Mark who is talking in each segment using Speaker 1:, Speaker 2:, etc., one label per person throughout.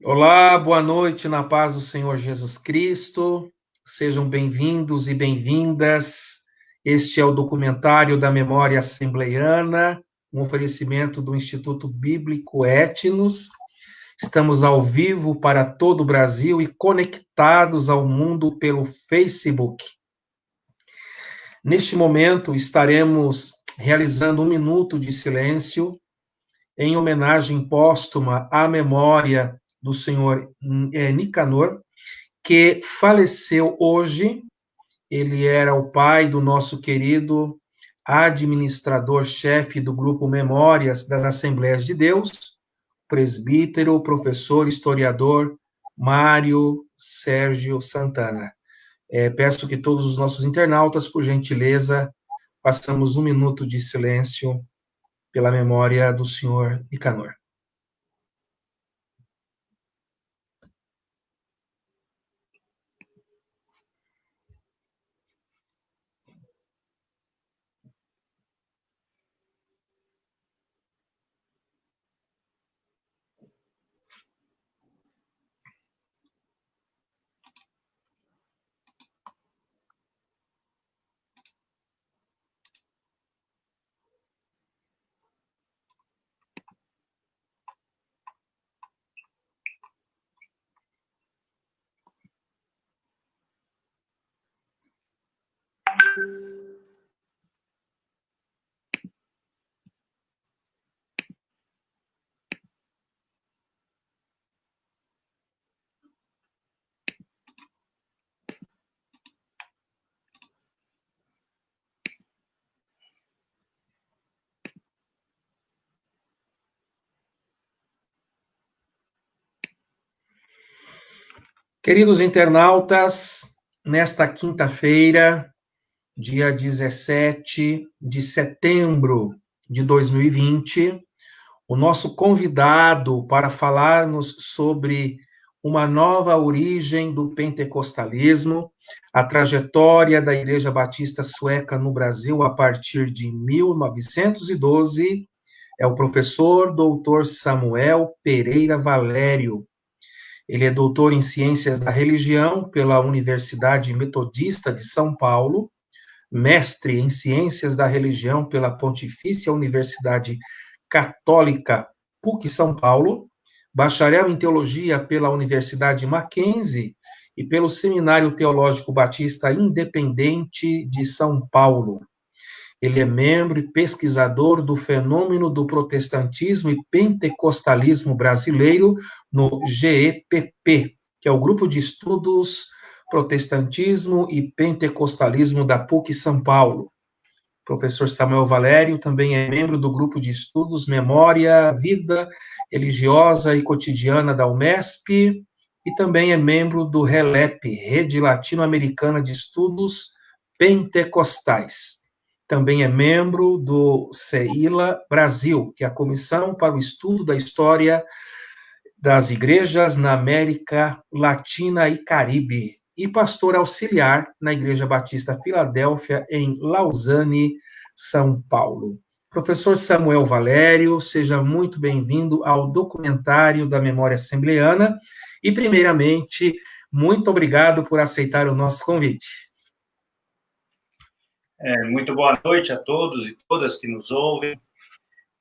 Speaker 1: Olá, boa noite, na paz do Senhor Jesus Cristo. Sejam bem-vindos e bem-vindas. Este é o documentário da Memória Assembleiana, um oferecimento do Instituto Bíblico Etnos. Estamos ao vivo para todo o Brasil e conectados ao mundo pelo Facebook. Neste momento, estaremos realizando um minuto de silêncio em homenagem póstuma à memória do senhor Nicanor, que faleceu hoje. Ele era o pai do nosso querido administrador-chefe do Grupo Memórias das Assembleias de Deus, presbítero, professor, historiador, Mário Sérgio Santana. Peço que todos os nossos internautas, por gentileza, façamos um minuto de silêncio pela memória do senhor Nicanor. Queridos internautas, nesta quinta-feira, dia 17 de setembro de 2020, o nosso convidado para falar-nos sobre uma nova origem do pentecostalismo, a trajetória da Igreja Batista Sueca no Brasil a partir de 1912, é o professor doutor Samuel Pereira Valério. Ele é doutor em Ciências da Religião pela Universidade Metodista de São Paulo, mestre em Ciências da Religião pela Pontifícia Universidade Católica PUC São Paulo, bacharel em Teologia pela Universidade Mackenzie e pelo Seminário Teológico Batista Independente de São Paulo. Ele é membro e pesquisador do fenômeno do protestantismo e pentecostalismo brasileiro no GEPP, que é o Grupo de Estudos Protestantismo e Pentecostalismo da PUC São Paulo. Professor Samuel Valério também é membro do Grupo de Estudos Memória, Vida Religiosa e Cotidiana da UMESP e também é membro do RELEP, Rede Latino-Americana de Estudos Pentecostais. Também é membro do CEILA Brasil, que é a Comissão para o Estudo da História das Igrejas na América Latina e Caribe, e pastor auxiliar na Igreja Batista Filadélfia, em Lausanne, São Paulo. Professor Samuel Valério, seja muito bem-vindo ao documentário da Memória Assembleiana, e, primeiramente, muito obrigado por aceitar o nosso convite.
Speaker 2: Muito boa noite a todos e todas que nos ouvem.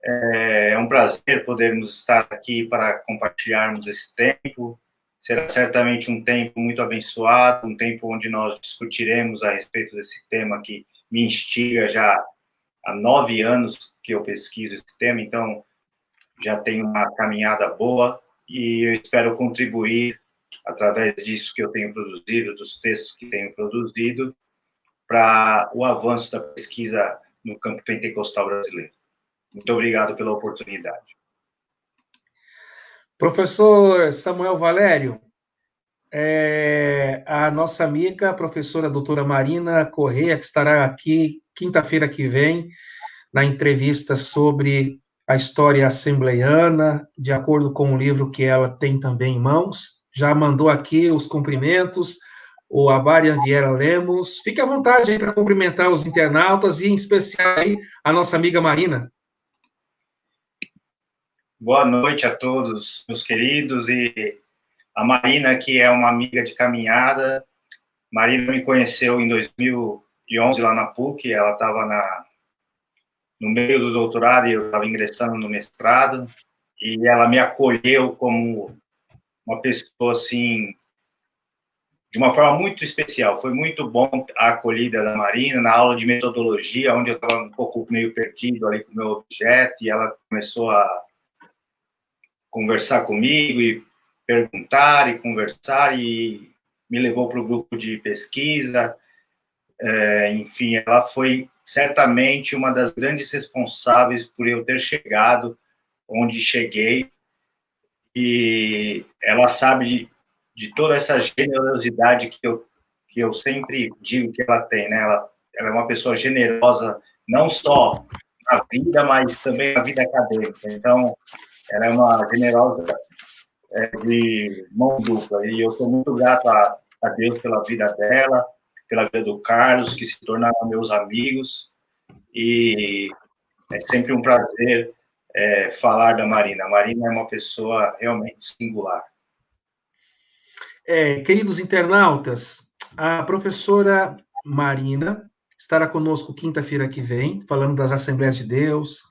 Speaker 2: É um prazer podermos estar aqui para compartilharmos esse tempo. Será certamente um tempo muito abençoado, um tempo onde nós discutiremos a respeito desse tema que me instiga já há 9 anos que eu pesquiso esse tema, então já tenho uma caminhada boa e eu espero contribuir através disso que eu tenho produzido, dos textos que tenho produzido, para o avanço da pesquisa no campo pentecostal brasileiro. Muito obrigado pela oportunidade.
Speaker 1: Professor Samuel Valério, a nossa amiga, a professora doutora Marina Correia, que estará aqui quinta-feira que vem, na entrevista sobre a história assembleiana, de acordo com o livro que ela tem também em mãos, já mandou aqui os cumprimentos, o Abarian Vieira Lemos. Fique à vontade aí para cumprimentar os internautas e, em especial, aí, a nossa amiga Marina.
Speaker 2: Boa noite a todos, meus queridos, e A Marina, que é uma amiga de caminhada. Marina me conheceu em 2011 lá na PUC, ela estava no meio do doutorado e eu estava ingressando no mestrado, e ela me acolheu como uma pessoa, assim, de uma forma muito especial. Foi muito bom a acolhida da Marina na aula de metodologia, onde eu estava um pouco meio perdido ali com o meu objeto, e ela começou a conversar comigo e perguntar e conversar, e me levou para o grupo de pesquisa. Enfim, ela foi certamente uma das grandes responsáveis por eu ter chegado onde cheguei, e ela sabe de toda essa generosidade que eu sempre digo que ela tem, né? Ela é uma pessoa generosa, não só na vida, mas também na vida acadêmica. Então, ela é uma generosa de mão dupla, e eu sou muito grato a Deus pela vida dela, pela vida do Carlos, que se tornaram meus amigos, e é sempre um prazer falar da Marina. A Marina é uma pessoa realmente singular.
Speaker 1: Queridos internautas, a professora Marina estará conosco quinta-feira que vem, falando das Assembleias de Deus,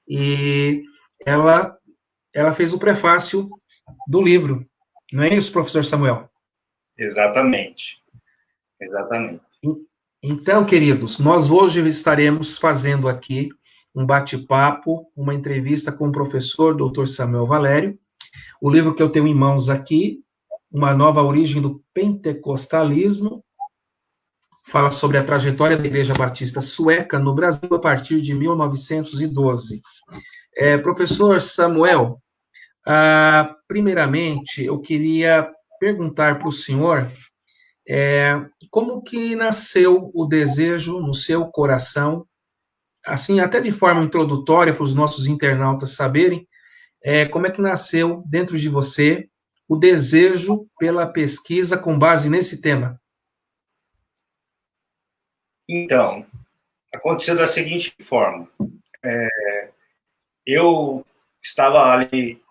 Speaker 1: e ela fez o prefácio do livro, não é isso, professor Samuel?
Speaker 2: Exatamente, exatamente.
Speaker 1: Então, queridos, nós hoje estaremos fazendo aqui um bate-papo, uma entrevista com o professor Dr. Samuel Valério. O livro que eu tenho em mãos aqui, Uma Nova Origem do Pentecostalismo, fala sobre a trajetória da Igreja Batista Sueca no Brasil a partir de 1912. Professor Samuel, primeiramente, eu queria perguntar para o senhor como que nasceu o desejo no seu coração, assim, até de forma introdutória para os nossos internautas saberem, como é que nasceu dentro de você o desejo pela pesquisa com base nesse tema?
Speaker 2: Então, aconteceu da seguinte forma. Eu estava ali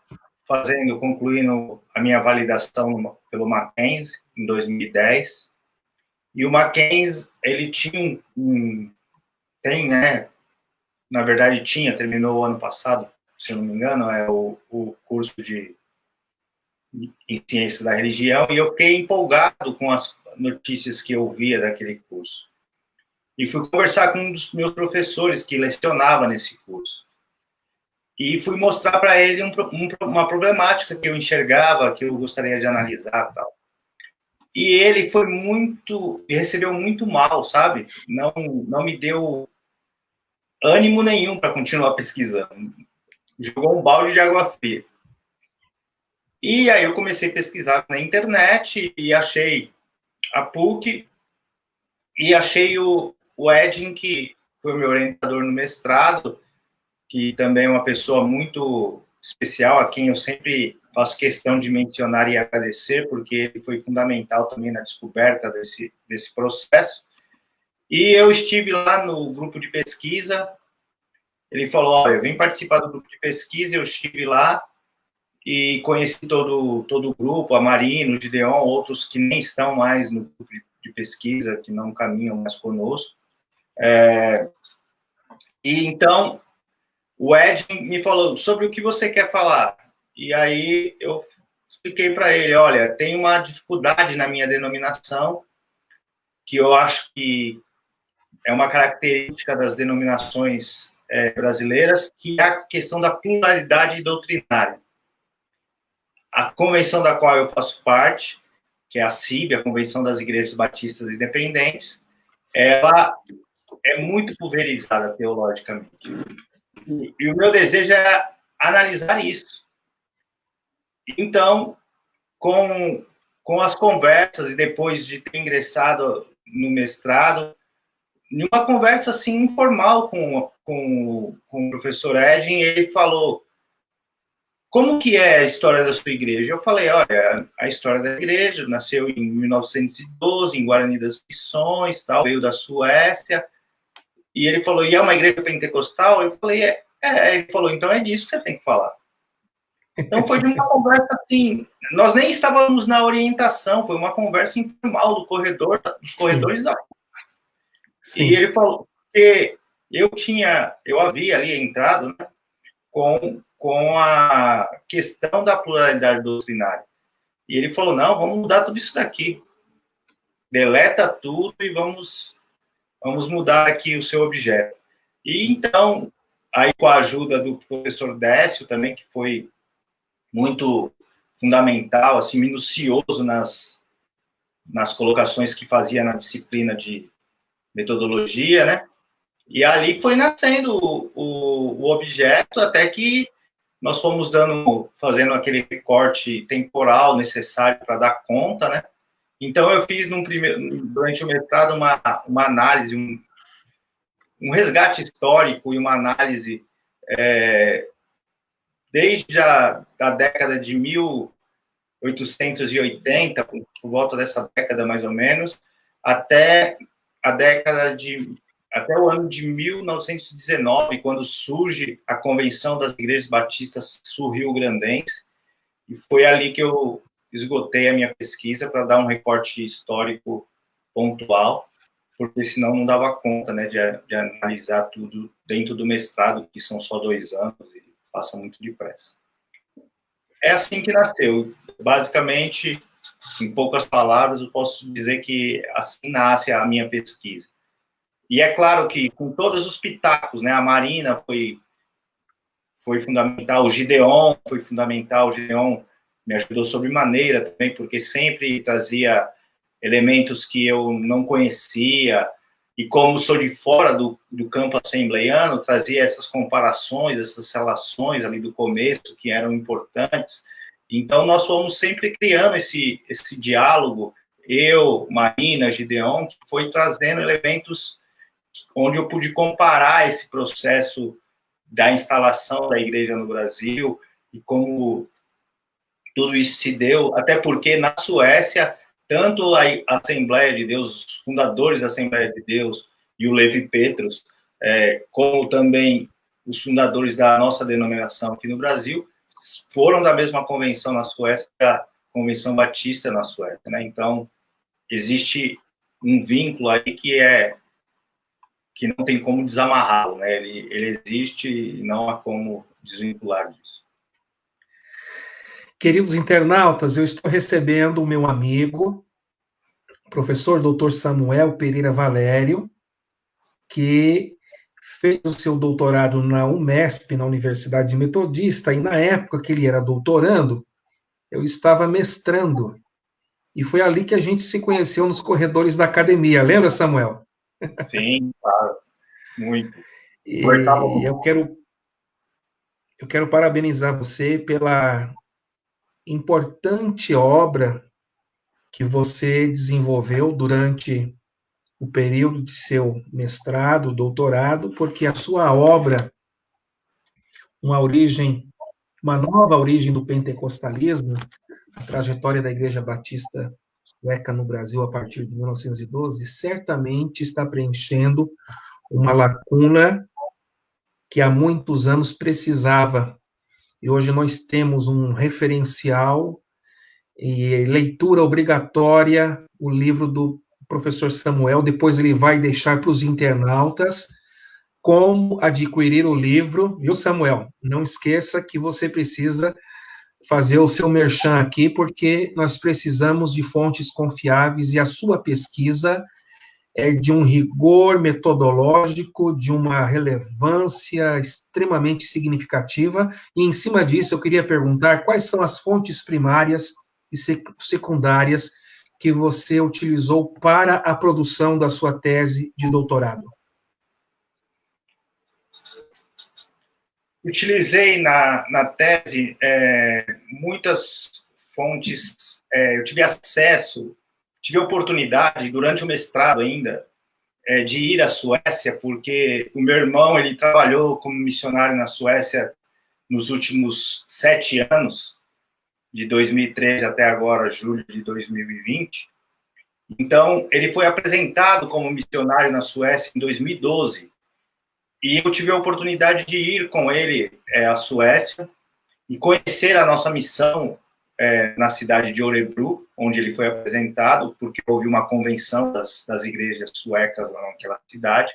Speaker 2: concluindo a minha validação pelo Mackenzie, em 2010, e o Mackenzie, ele tinha tem, né, na verdade terminou o ano passado, se eu não me engano, o curso em Ciências da Religião, e eu fiquei empolgado com as notícias que eu via daquele curso. E fui conversar com um dos meus professores que lecionava nesse curso. E fui mostrar para ele uma problemática que eu enxergava, que eu gostaria de analisar, tal. E ele me recebeu muito mal, sabe? Não me deu ânimo nenhum para continuar pesquisando. Jogou um balde de água fria. E aí eu comecei a pesquisar na internet e achei a PUC e achei o Edin, que foi o meu orientador no mestrado, que também é uma pessoa muito especial, a quem eu sempre faço questão de mencionar e agradecer, porque ele foi fundamental também na descoberta desse processo. E eu estive lá no grupo de pesquisa, ele falou, olha, eu vim participar do grupo de pesquisa, eu estive lá e conheci todo o grupo, a Marina, o Gideon, outros que nem estão mais no grupo de pesquisa, que não caminham mais conosco. E então, o Ed me falou sobre o que você quer falar. E aí eu expliquei para ele, olha, tem uma dificuldade na minha denominação, que eu acho que é uma característica das denominações brasileiras, que é a questão da pluralidade doutrinária. A convenção da qual eu faço parte, que é a CIB, a Convenção das Igrejas Batistas Independentes, ela é muito pulverizada teologicamente. E o meu desejo é analisar isso. Então, com as conversas, e depois de ter ingressado no mestrado, em uma conversa assim informal com o professor Edin, ele falou, como que é a história da sua igreja? Eu falei, olha, a história da igreja nasceu em 1912, em Guarani das Missões, tal, veio da Suécia. E ele falou, e é uma igreja pentecostal? Eu falei, Ele falou, então é disso que você tem que falar. Então foi de uma conversa assim, nós nem estávamos na orientação, foi uma conversa informal do corredor, dos corredores da. E
Speaker 1: Sim.
Speaker 2: ele falou que eu havia ali entrado, né, com a questão da pluralidade doutrinária. E ele falou, não, vamos mudar tudo isso daqui. Deleta tudo e vamos mudar aqui o seu objeto. E então, aí com a ajuda do professor Décio também, que foi muito fundamental, assim, minucioso nas colocações que fazia na disciplina de metodologia, né? E ali foi nascendo o objeto, até que nós fomos fazendo aquele recorte temporal necessário para dar conta, né? Então, eu fiz durante o mestrado uma análise, um resgate histórico e uma análise desde a década de 1880, por volta dessa década mais ou menos, até até o ano de 1919, quando surge a Convenção das Igrejas Batistas Sul-Rio-Grandense, e foi ali que eu esgotei a minha pesquisa para dar um recorte histórico pontual, porque senão não dava conta, né, de analisar tudo dentro do mestrado, que são só 2 anos e passa muito depressa. É assim que nasceu. Basicamente, em poucas palavras, eu posso dizer que assim nasce a minha pesquisa. E é claro que com todos os pitacos, né, a Marina foi fundamental, o Gideon foi fundamental, o Gideon me ajudou sobremaneira também, porque sempre trazia elementos que eu não conhecia, e como sou de fora do campo assembleiano, trazia essas comparações, essas relações ali do começo, que eram importantes. Então, nós fomos sempre criando esse diálogo, eu, Marina, Gideon, que foi trazendo elementos onde eu pude comparar esse processo da instalação da igreja no Brasil e como tudo isso se deu, até porque na Suécia, tanto a Assembleia de Deus, os fundadores da Assembleia de Deus e o Levi Petrus, como também os fundadores da nossa denominação aqui no Brasil, foram da mesma convenção na Suécia, a Convenção Batista na Suécia, né? Então, existe um vínculo aí que não tem como desamarrá-lo, né? Ele existe e não há como desvincular disso.
Speaker 1: Queridos internautas, eu estou recebendo o meu amigo, professor Dr. Samuel Pereira Valério, que fez o seu doutorado na UMESP, na Universidade Metodista, e na época que ele era doutorando, eu estava mestrando. E foi ali que a gente se conheceu nos corredores da academia. Lembra, Samuel?
Speaker 2: Sim, claro. Muito.
Speaker 1: E eu quero parabenizar você pela importante obra que você desenvolveu durante o período de seu mestrado, doutorado, porque a sua obra, uma nova origem do pentecostalismo, a trajetória da Igreja Batista Sueca no Brasil a partir de 1912, certamente está preenchendo uma lacuna que há muitos anos precisava. E hoje nós temos um referencial e leitura obrigatória, o livro do professor Samuel, depois ele vai deixar para os internautas como adquirir o livro, viu, Samuel? Não esqueça que você precisa fazer o seu merchan aqui, porque nós precisamos de fontes confiáveis e a sua pesquisa é de um rigor metodológico, de uma relevância extremamente significativa, e em cima disso eu queria perguntar quais são as fontes primárias e secundárias que você utilizou para a produção da sua tese de doutorado.
Speaker 2: Utilizei na tese muitas fontes, eu tive acesso, tive a oportunidade, durante o mestrado ainda, de ir à Suécia, porque o meu irmão ele trabalhou como missionário na Suécia nos últimos 7 anos, de 2013 até agora, julho de 2020. Então, ele foi apresentado como missionário na Suécia em 2012, e eu tive a oportunidade de ir com ele à Suécia, e conhecer a nossa missão na cidade de Örebro, onde ele foi apresentado, porque houve uma convenção das igrejas suecas lá naquela cidade,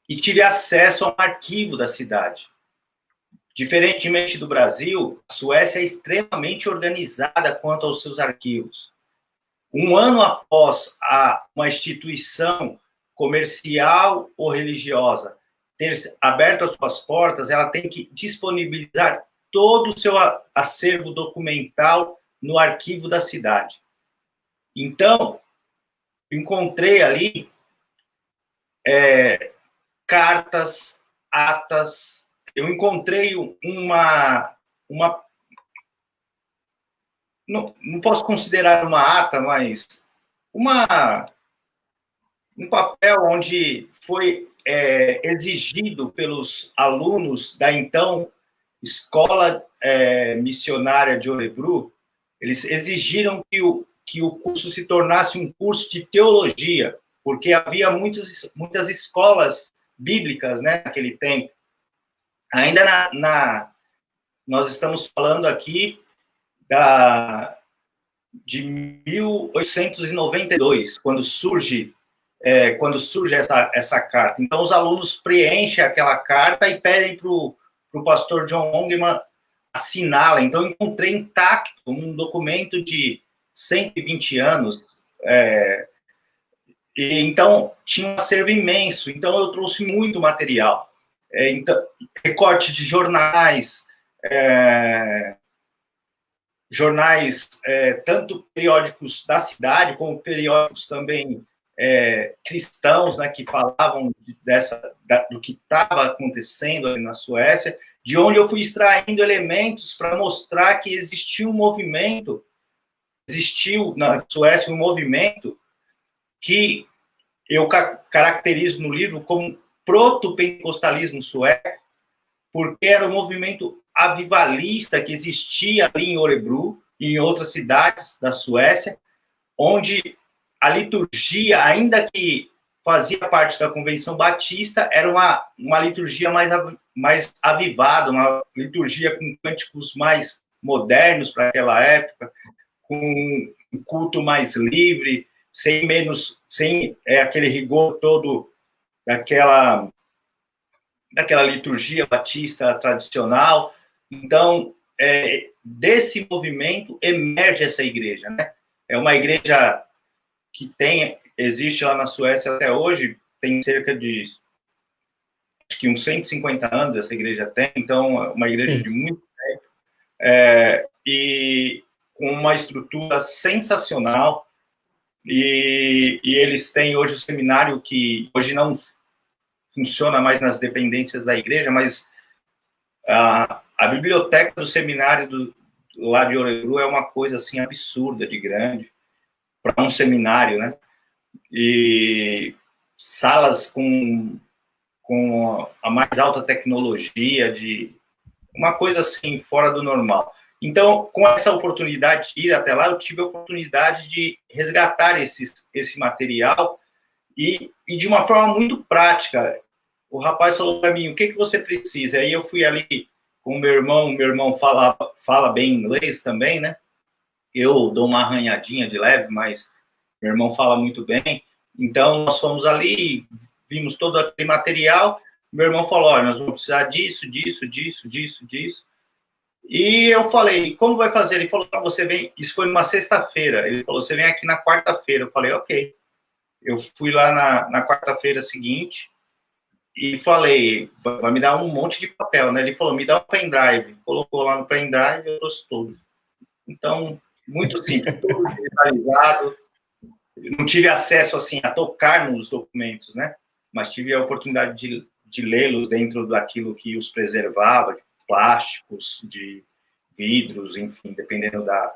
Speaker 2: e tive acesso a um arquivo da cidade. Diferentemente do Brasil, a Suécia é extremamente organizada quanto aos seus arquivos. Um ano após uma instituição comercial ou religiosa ter aberto as suas portas, ela tem que disponibilizar todo o seu acervo documental no arquivo da cidade. Então, encontrei ali cartas, atas, eu encontrei não posso considerar uma ata, mas um papel onde foi exigido pelos alunos da então Escola Missionária de Örebro, eles exigiram que o curso se tornasse um curso de teologia, porque havia muitas escolas bíblicas, né, naquele tempo. Ainda nós estamos falando aqui de 1892, quando surge essa carta. Então, os alunos preenchem aquela carta e pedem para o pastor John Ongeman assiná-la. Então, eu encontrei intacto um documento de 120 anos. Então, tinha um acervo imenso. Então, eu trouxe muito material. Então, recorte de jornais, tanto periódicos da cidade, como periódicos também cristãos, né, que falavam do que estava acontecendo ali na Suécia, de onde eu fui extraindo elementos para mostrar que existiu na Suécia um movimento que eu caracterizo no livro como proto-pentecostalismo sueco, porque era um movimento avivalista que existia ali em Örebro e em outras cidades da Suécia, onde a liturgia, ainda que fazia parte da Convenção Batista, era uma liturgia mais avivada, uma liturgia com cânticos mais modernos para aquela época, com um culto mais livre, sem aquele rigor todo daquela liturgia batista tradicional. Então, desse movimento emerge essa igreja, né? É uma igreja que existe lá na Suécia até hoje, tem cerca de, acho que uns 150 anos essa igreja tem, então é uma igreja Sim. de muito tempo, e com uma estrutura sensacional, e eles têm hoje o seminário, que hoje não funciona mais nas dependências da igreja, mas a biblioteca do seminário lá de Örebro é uma coisa assim absurda de grande para um seminário, né? E salas com a mais alta tecnologia, de uma coisa assim fora do normal. Então, com essa oportunidade de ir até lá, eu tive a oportunidade de resgatar esse material e de uma forma muito prática. O rapaz falou para mim, o que você precisa? Aí eu fui ali com o meu irmão fala bem inglês também, né? Eu dou uma arranhadinha de leve, mas meu irmão fala muito bem. Então, nós fomos ali, vimos todo aquele material, meu irmão falou, olha, nós vamos precisar disso. E eu falei, como vai fazer? Ele falou, você vem, isso foi numa sexta-feira, ele falou, você vem aqui na quarta-feira. Eu falei, ok. Eu fui lá na quarta-feira seguinte e falei, vai me dar um monte de papel, né? Ele falou, me dá um pendrive. Colocou lá no pendrive e eu trouxe tudo. Então, muito simples, tudo digitalizado. Não tive acesso, assim, a tocar nos documentos, né? Mas tive a oportunidade de lê-los dentro daquilo que os preservava, de plásticos, de vidros, enfim, dependendo da...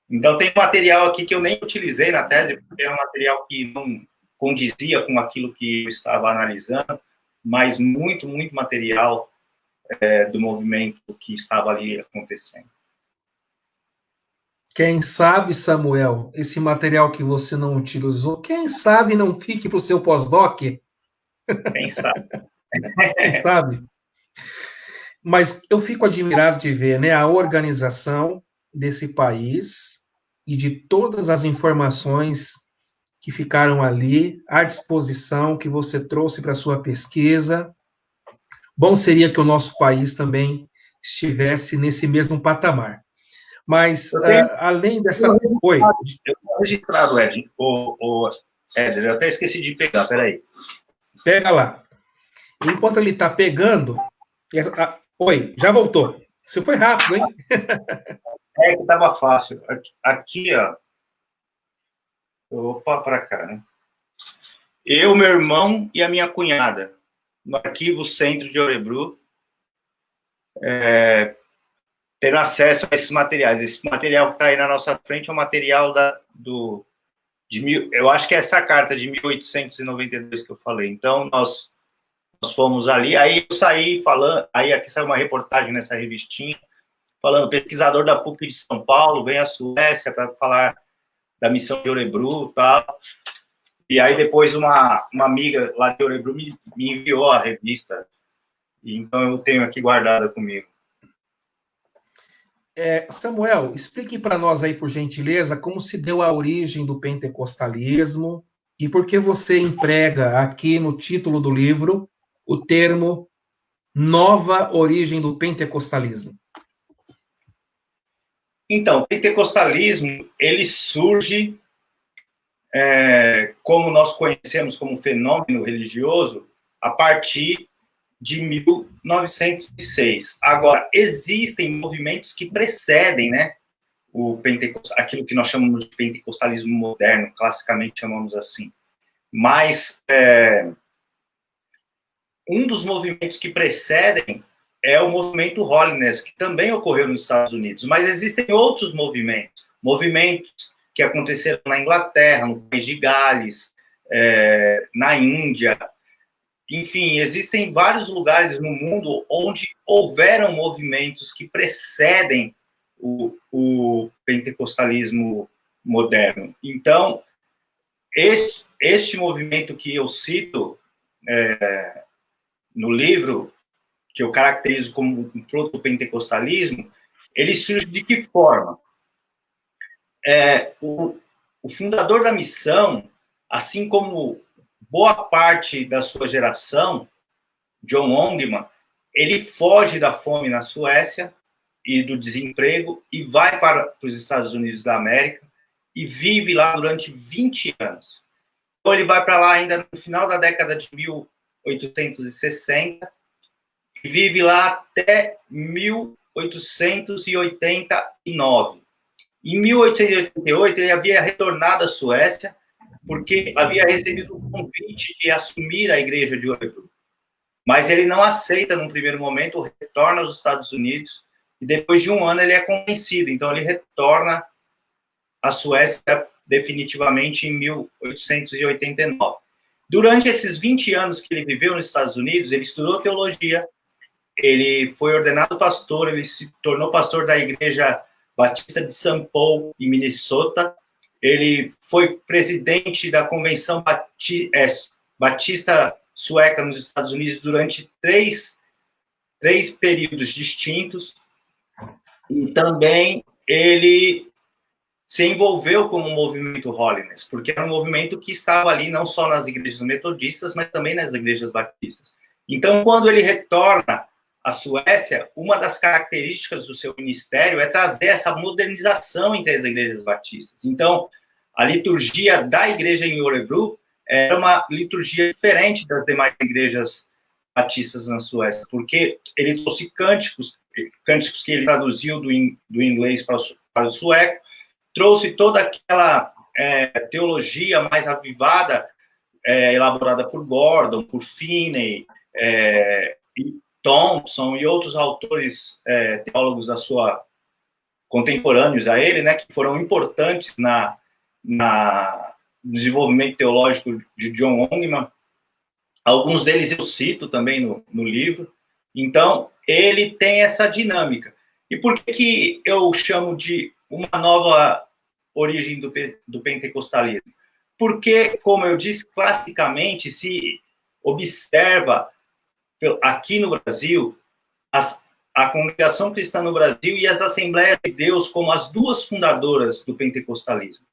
Speaker 2: Então, tem material aqui que eu nem utilizei na tese, porque era um material que não condizia com aquilo que eu estava analisando, mas muito, muito material do movimento que estava ali acontecendo.
Speaker 1: Quem sabe, Samuel, esse material que você não utilizou, quem sabe não fique para o seu pós-doc?
Speaker 2: Quem sabe?
Speaker 1: Quem sabe? Mas eu fico admirado de ver, né, a organização desse país e de todas as informações que ficaram ali à disposição, que você trouxe para a sua pesquisa. Bom seria que o nosso país também estivesse nesse mesmo patamar. Mas,
Speaker 2: Eu tenho
Speaker 1: além dessa... Oi,
Speaker 2: eu tenho registrado, Ed, Éder, eu até esqueci de pegar, peraí.
Speaker 1: pega lá. Enquanto ele está pegando... Oi, já voltou. Você foi rápido, hein?
Speaker 2: É que estava fácil. Aqui, ó. Opa, para cá, né? Eu, meu irmão e a minha cunhada, no Arquivo Centro de Örebro, tendo acesso a esses materiais. Esse material que está aí na nossa frente é o material eu acho que é essa carta de 1892 que eu falei. Então, nós fomos ali, aí eu saí falando, aí aqui saiu uma reportagem nessa revistinha, falando, pesquisador da PUC de São Paulo, vem à Suécia para falar da missão de Örebro e tal. E aí depois uma amiga lá de Örebro me enviou a revista, então eu tenho aqui guardada comigo.
Speaker 1: Samuel, explique para nós aí, por gentileza, como se deu a origem do pentecostalismo e por que você emprega aqui no título do livro o termo Nova Origem do Pentecostalismo.
Speaker 2: Então, o pentecostalismo, ele surge, como nós conhecemos como fenômeno religioso, a partir de 1906. Agora, existem movimentos que precedem, né, aquilo que nós chamamos de pentecostalismo moderno, classicamente chamamos assim. Mas um dos movimentos que precedem é o movimento Holiness, que também ocorreu nos Estados Unidos. Mas existem outros movimentos que aconteceram na Inglaterra, no país de Gales, na Índia. Enfim, existem vários lugares no mundo onde houveram movimentos que precedem o pentecostalismo moderno. Então, este movimento que eu cito no livro, que eu caracterizo como um proto-pentecostalismo, ele surge de que forma? O fundador da missão, assim como boa parte da sua geração, John Ongeman, ele foge da fome na Suécia e do desemprego e vai para os Estados Unidos da América e vive lá durante 20 anos. Então, ele vai para lá ainda no final da década de 1860 e vive lá até 1889. Em 1888, ele havia retornado à Suécia porque havia recebido um convite de assumir a igreja de Örebro. Mas ele não aceita num primeiro momento, retorna aos Estados Unidos e depois de um ano ele é convencido. Então ele retorna à Suécia definitivamente em 1889. Durante esses 20 anos que ele viveu nos Estados Unidos, ele estudou teologia, ele foi ordenado pastor, ele se tornou pastor da Igreja Batista de São Paulo, em Minnesota. Ele foi presidente da Convenção Batista Sueca nos Estados Unidos durante três períodos distintos. E também ele se envolveu com o movimento Holiness, porque era um movimento que estava ali não só nas igrejas metodistas, mas também nas igrejas batistas. Então, quando ele retorna à Suécia, uma das características do seu ministério é trazer essa modernização entre as igrejas batistas. Então, a liturgia da igreja em Örebro era uma liturgia diferente das demais igrejas batistas na Suécia, porque ele trouxe cânticos que ele traduziu do inglês para o sueco, trouxe toda aquela teologia mais avivada, elaborada por Gordon, por Finney, Thompson e outros autores teólogos contemporâneos a ele, né, que foram importantes no desenvolvimento teológico de John Ongeman. Alguns deles eu cito também no livro. Então, ele tem essa dinâmica. E por que eu chamo de uma nova origem do pentecostalismo? Porque, como eu disse, classicamente se observa aqui no Brasil a Congregação Cristã no Brasil e as Assembleias de Deus como as duas fundadoras do pentecostalismo.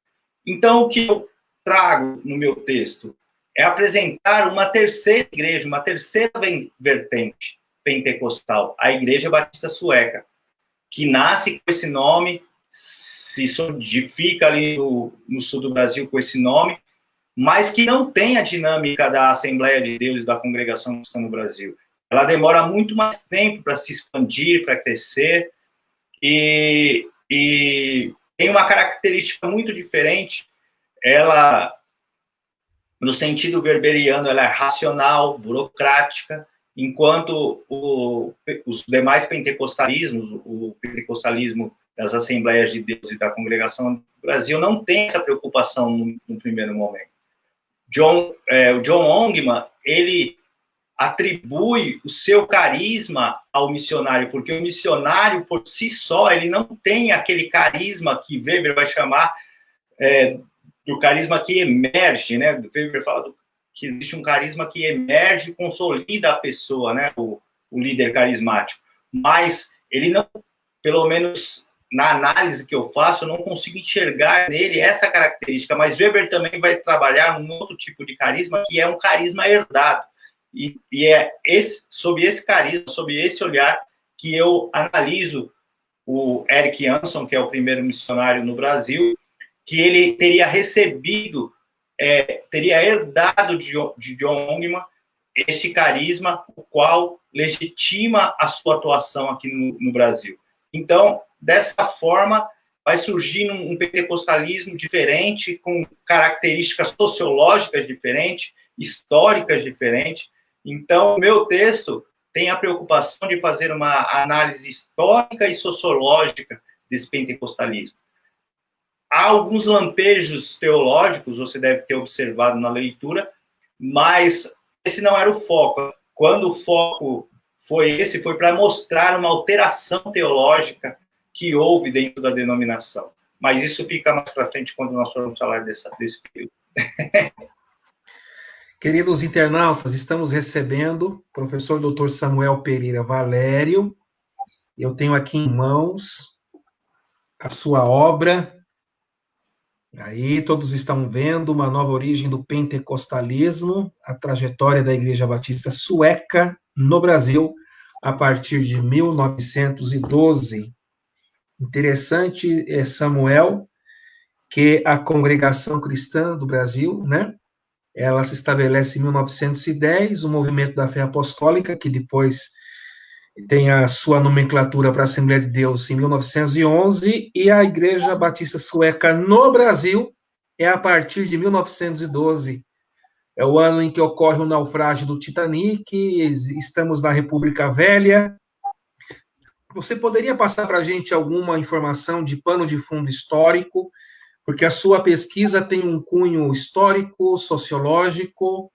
Speaker 2: Então, o que eu trago no meu texto é apresentar uma terceira igreja, uma terceira vertente pentecostal, a Igreja Batista Sueca, que nasce com esse nome, se solidifica ali no sul do Brasil com esse nome, mas que não tem a dinâmica da Assembleia de Deus e da Congregação Cristã no Brasil. Ela demora muito mais tempo para se expandir, para crescer, e tem uma característica muito diferente. Ela, no sentido weberiano, ela é racional, burocrática, enquanto os demais pentecostalismos, o pentecostalismo das Assembleias de Deus e da Congregação do Brasil, não tem essa preocupação no primeiro momento. O John Longman, ele atribui o seu carisma ao missionário, porque o missionário, por si só, ele não tem aquele carisma que Weber vai chamar do carisma que emerge, né? Weber fala que existe um carisma que emerge e consolida a pessoa, né? O líder carismático. Mas ele não, pelo menos na análise que eu faço, eu não consigo enxergar nele essa característica, mas Weber também vai trabalhar um outro tipo de carisma, que é um carisma herdado. E é sob esse carisma, sob esse olhar, que eu analiso o Eric Jansson, que é o primeiro missionário no Brasil, que ele teria recebido, teria herdado de John Longman este carisma, o qual legitima a sua atuação aqui no Brasil. Então, dessa forma, vai surgir um pentecostalismo diferente, com características sociológicas diferentes, históricas diferentes. Então, o meu texto tem a preocupação de fazer uma análise histórica e sociológica desse pentecostalismo. Há alguns lampejos teológicos, você deve ter observado na leitura, mas esse não era o foco. Quando o foco foi para mostrar uma alteração teológica que houve dentro da denominação. Mas isso fica mais para frente quando nós formos falar desse período.
Speaker 1: Queridos internautas, estamos recebendo o professor Dr. Samuel Pereira Valério. Eu tenho aqui em mãos a sua obra. Aí todos estão vendo Uma Nova Origem do Pentecostalismo, a trajetória da Igreja Batista Sueca no Brasil a partir de 1912. Interessante, Samuel, que a Congregação Cristã do Brasil, né? Ela se estabelece em 1910, o Movimento da Fé Apostólica, que depois tem a sua nomenclatura para a Assembleia de Deus em 1911, e a Igreja Batista Sueca no Brasil é a partir de 1912. É o ano em que ocorre o naufrágio do Titanic, estamos na República Velha. Você poderia passar para a gente alguma informação de pano de fundo histórico, porque a sua pesquisa tem um cunho histórico, sociológico,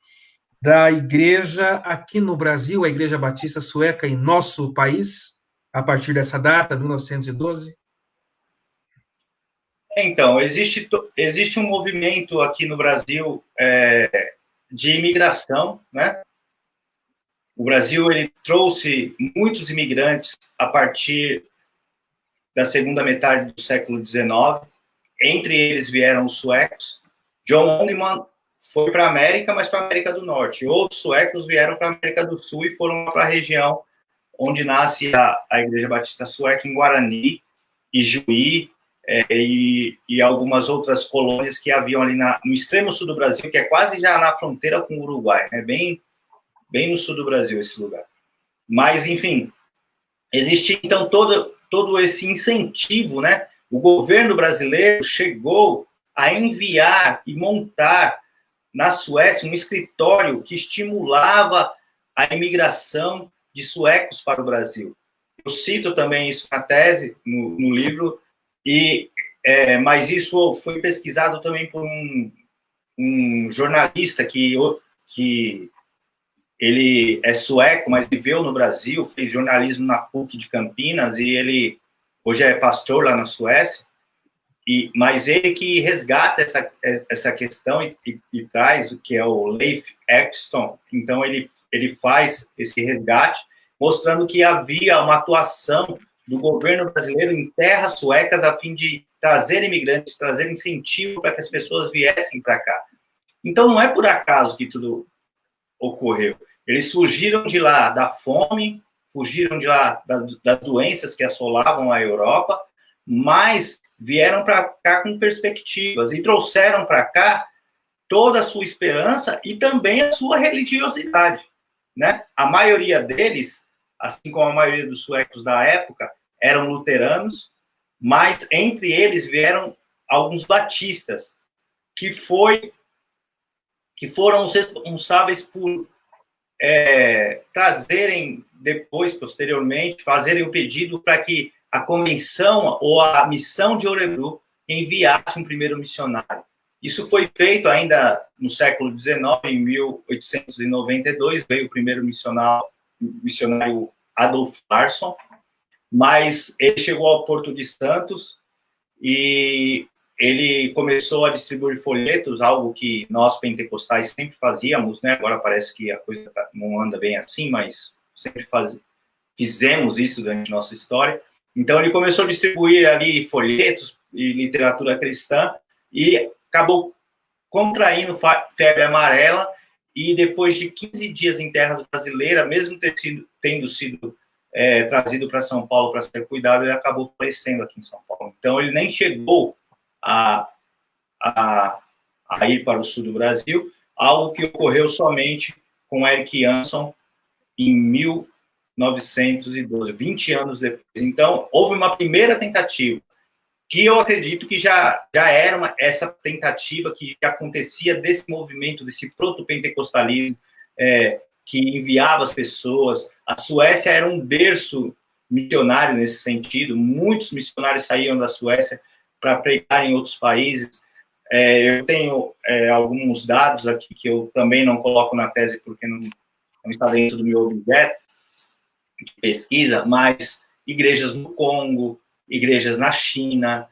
Speaker 1: da igreja aqui no Brasil, a Igreja Batista Sueca em nosso país, a partir dessa data, 1912?
Speaker 2: Então, existe um movimento aqui no Brasil de imigração, né? O Brasil, ele trouxe muitos imigrantes a partir da segunda metade do século XIX. Entre eles vieram os suecos. John Longman foi para a América, mas para a América do Norte. Outros suecos vieram para a América do Sul e foram para a região onde nasce a Igreja Batista Sueca, em Guarani, Ijuí, e algumas outras colônias que haviam ali no extremo sul do Brasil, que é quase já na fronteira com o Uruguai, né? Bem no sul do Brasil esse lugar. Mas, enfim, existe, então, todo esse incentivo, né? O governo brasileiro chegou a enviar e montar na Suécia um escritório que estimulava a imigração de suecos para o Brasil. Eu cito também isso na tese, no livro, mas isso foi pesquisado também por um jornalista que ele é sueco, mas viveu no Brasil, fez jornalismo na PUC de Campinas, e ele hoje é pastor lá na Suécia, mas ele que resgata essa questão e traz o que é o Leif Ekström. Então, ele faz esse resgate mostrando que havia uma atuação do governo brasileiro em terras suecas a fim de trazer imigrantes, trazer incentivo para que as pessoas viessem para cá. Então, não é por acaso que tudo ocorreu. Eles fugiram de lá da fome, fugiram de lá das doenças que assolavam a Europa, mas vieram para cá com perspectivas e trouxeram para cá toda a sua esperança e também a sua religiosidade, né? A maioria deles, assim como a maioria dos suecos da época, eram luteranos, mas entre eles vieram alguns batistas, que foram os responsáveis por trazerem depois, posteriormente, fazerem o pedido para que a convenção ou a missão de Örebro enviasse um primeiro missionário. Isso foi feito ainda no século XIX, em 1892, veio o primeiro missionário Adolf Larsson, mas ele chegou ao Porto de Santos e ele começou a distribuir folhetos, algo que nós pentecostais sempre fazíamos, né? Agora parece que a coisa não anda bem assim, mas sempre fizemos isso durante nossa história. Então ele começou a distribuir ali folhetos e literatura cristã e acabou contraindo febre amarela e depois de 15 dias em terras brasileiras, mesmo tendo sido trazido para São Paulo para ser cuidado, ele acabou falecendo aqui em São Paulo. Então ele nem chegou a ir para o sul do Brasil, algo que ocorreu somente com Erik Jansson em 1912, 20 anos depois. Então, houve uma primeira tentativa, que eu acredito que já era essa tentativa que acontecia desse movimento, desse proto-pentecostalismo, que enviava as pessoas. A Suécia era um berço missionário nesse sentido, muitos missionários saíam da Suécia para pregar em outros países. Eu tenho alguns dados aqui que eu também não coloco na tese porque não está dentro do meu objeto de pesquisa, mas igrejas no Congo, igrejas na China,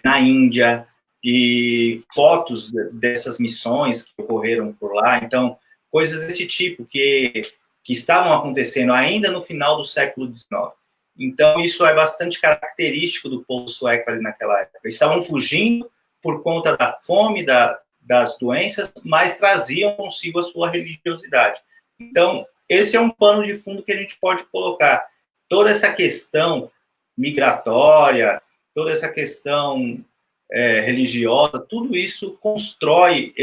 Speaker 2: na Índia, e fotos dessas missões que ocorreram por lá. Então, coisas desse tipo que estavam acontecendo ainda no final do século XIX. Então, isso é bastante característico do povo sueco ali naquela época. Eles estavam fugindo por conta da fome, das doenças, mas traziam consigo a sua religiosidade. Então, esse é um pano de fundo que a gente pode colocar. Toda essa questão migratória, toda essa questão religiosa, tudo isso constrói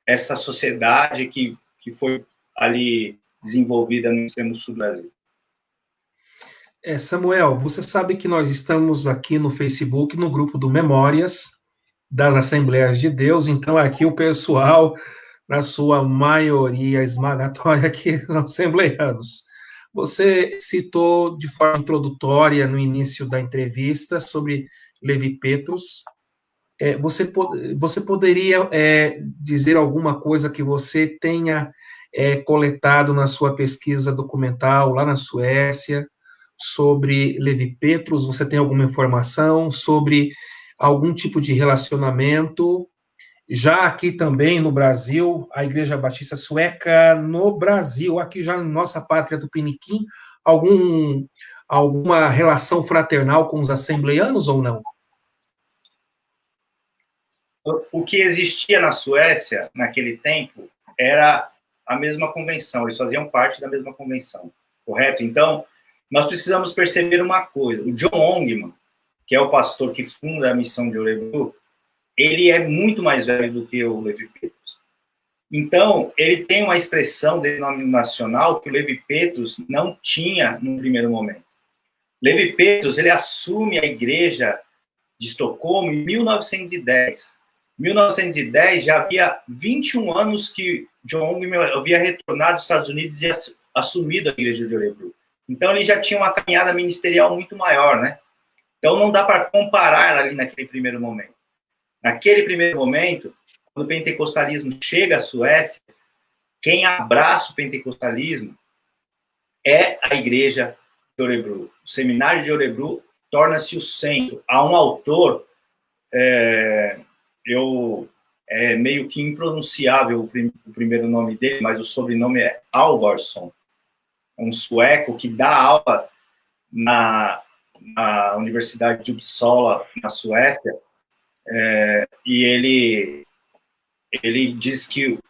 Speaker 2: essa sociedade que foi ali desenvolvida no extremo sul do Brasil.
Speaker 1: Samuel, você sabe que nós estamos aqui no Facebook, no grupo do Memórias das Assembleias de Deus, então aqui o pessoal, na sua maioria esmagatória, aqui são assembleianos. Você citou de forma introdutória, no início da entrevista, sobre Levi Petrus. Você poderia dizer alguma coisa que você tenha coletado na sua pesquisa documental lá na Suécia, sobre Levi Petrus? Você tem alguma informação sobre algum tipo de relacionamento? Já aqui também no Brasil, a Igreja Batista Sueca no Brasil, aqui já na nossa pátria do Piniquim, alguma relação fraternal com os assembleianos ou não?
Speaker 2: O que existia na Suécia naquele tempo era a mesma convenção, eles faziam parte da mesma convenção, correto? Então, nós precisamos perceber uma coisa. O John Ongman, que é o pastor que funda a missão de Örebro, ele é muito mais velho do que o Levi Petrus. Então, ele tem uma expressão denominacional que o Levi Petrus não tinha no primeiro momento. Levi Petrus, ele assume a igreja de Estocolmo em 1910. Em 1910, já havia 21 anos que John Ongman havia retornado aos Estados Unidos e assumido a igreja de Örebro. Então, ele já tinha uma caminhada ministerial muito maior, né? Então, não dá para comparar ali naquele primeiro momento. Naquele primeiro momento, quando o pentecostalismo chega à Suécia, quem abraça o pentecostalismo é a igreja de Örebro. O seminário de Örebro torna-se o centro. Há um autor, é meio que impronunciável o primeiro nome dele, mas o sobrenome é Alvarsson. um sueco que dá aula na Universidade de Uppsala, na Suécia, e ele diz que o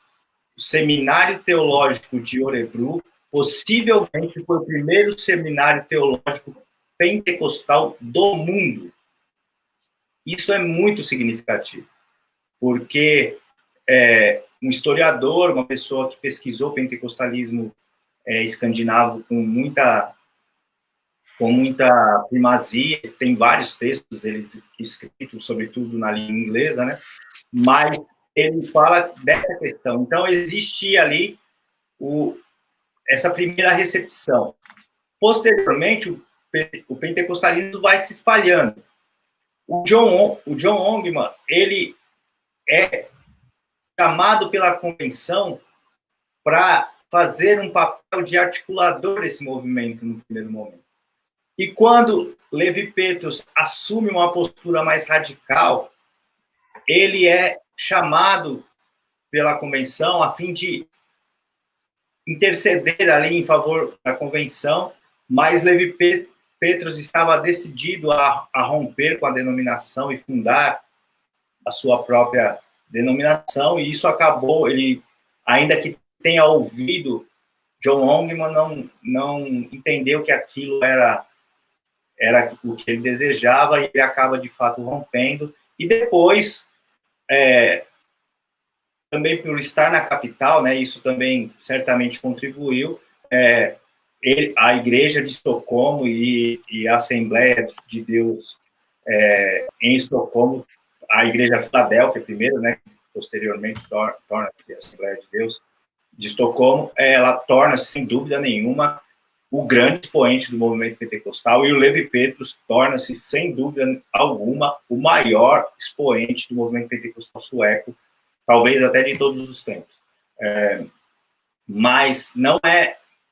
Speaker 2: Seminário Teológico de Örebro possivelmente foi o primeiro seminário teológico pentecostal do mundo. Isso é muito significativo, porque um historiador, uma pessoa que pesquisou pentecostalismo escandinavo com muita primazia, tem vários textos dele escritos, sobretudo na língua inglesa, né? Mas ele fala dessa questão. Então, existia ali essa primeira recepção. Posteriormente, o pentecostalismo vai se espalhando. O John Ongeman, ele é chamado pela convenção para fazer um papel de articulador desse movimento no primeiro momento. E quando Levi Petrus assume uma postura mais radical, ele é chamado pela convenção a fim de interceder ali em favor da convenção, mas Levi Petrus estava decidido a romper com a denominação e fundar a sua própria denominação, e isso acabou, ele, ainda que tenha ouvido John Ongeman, não entendeu que aquilo era o que ele desejava, e ele acaba, de fato, rompendo. E depois, também por estar na capital, né, isso também certamente contribuiu, a Igreja de Estocolmo e a Assembleia de Deus em Estocolmo, a Igreja Filadélfia primeiro, né, posteriormente torna-se a Assembleia de Deus de Estocolmo, ela torna-se, sem dúvida nenhuma, o grande expoente do movimento pentecostal, e o Levi Petrus torna-se, sem dúvida alguma, o maior expoente do movimento pentecostal sueco, talvez até de todos os tempos. Mas não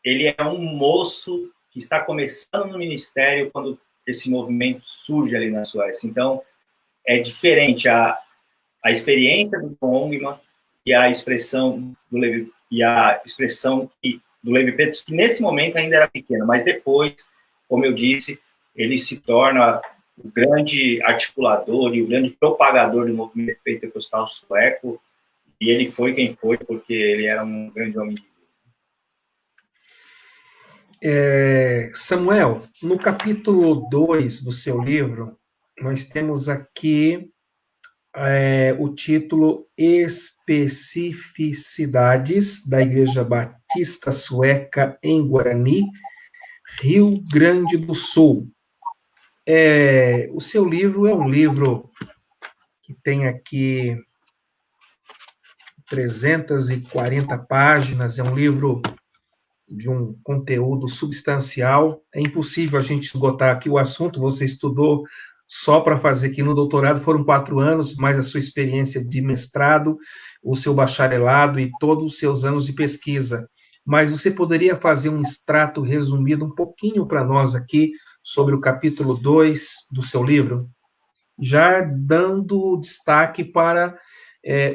Speaker 2: ele é um moço que está começando no ministério quando esse movimento surge ali na Suécia. Então, é diferente a experiência do John Ongeman e a expressão do Levi Petrus, que nesse momento ainda era pequeno, mas depois, como eu disse, ele se torna o grande articulador e o grande propagador do movimento pentecostal sueco, e ele foi quem foi, porque ele era um grande homem de
Speaker 1: Deus. Samuel, no capítulo 2 do seu livro, nós temos aqui o título Especificidades da Igreja Batista Sueca em Guarani, Rio Grande do Sul. O seu livro é um livro que tem aqui 340 páginas, é um livro de um conteúdo substancial. É impossível a gente esgotar aqui o assunto, você estudou só para fazer aqui no doutorado, foram 4 anos, mais a sua experiência de mestrado, o seu bacharelado e todos os seus anos de pesquisa. Mas você poderia fazer um extrato resumido um pouquinho para nós aqui sobre o capítulo 2 do seu livro? Já dando destaque para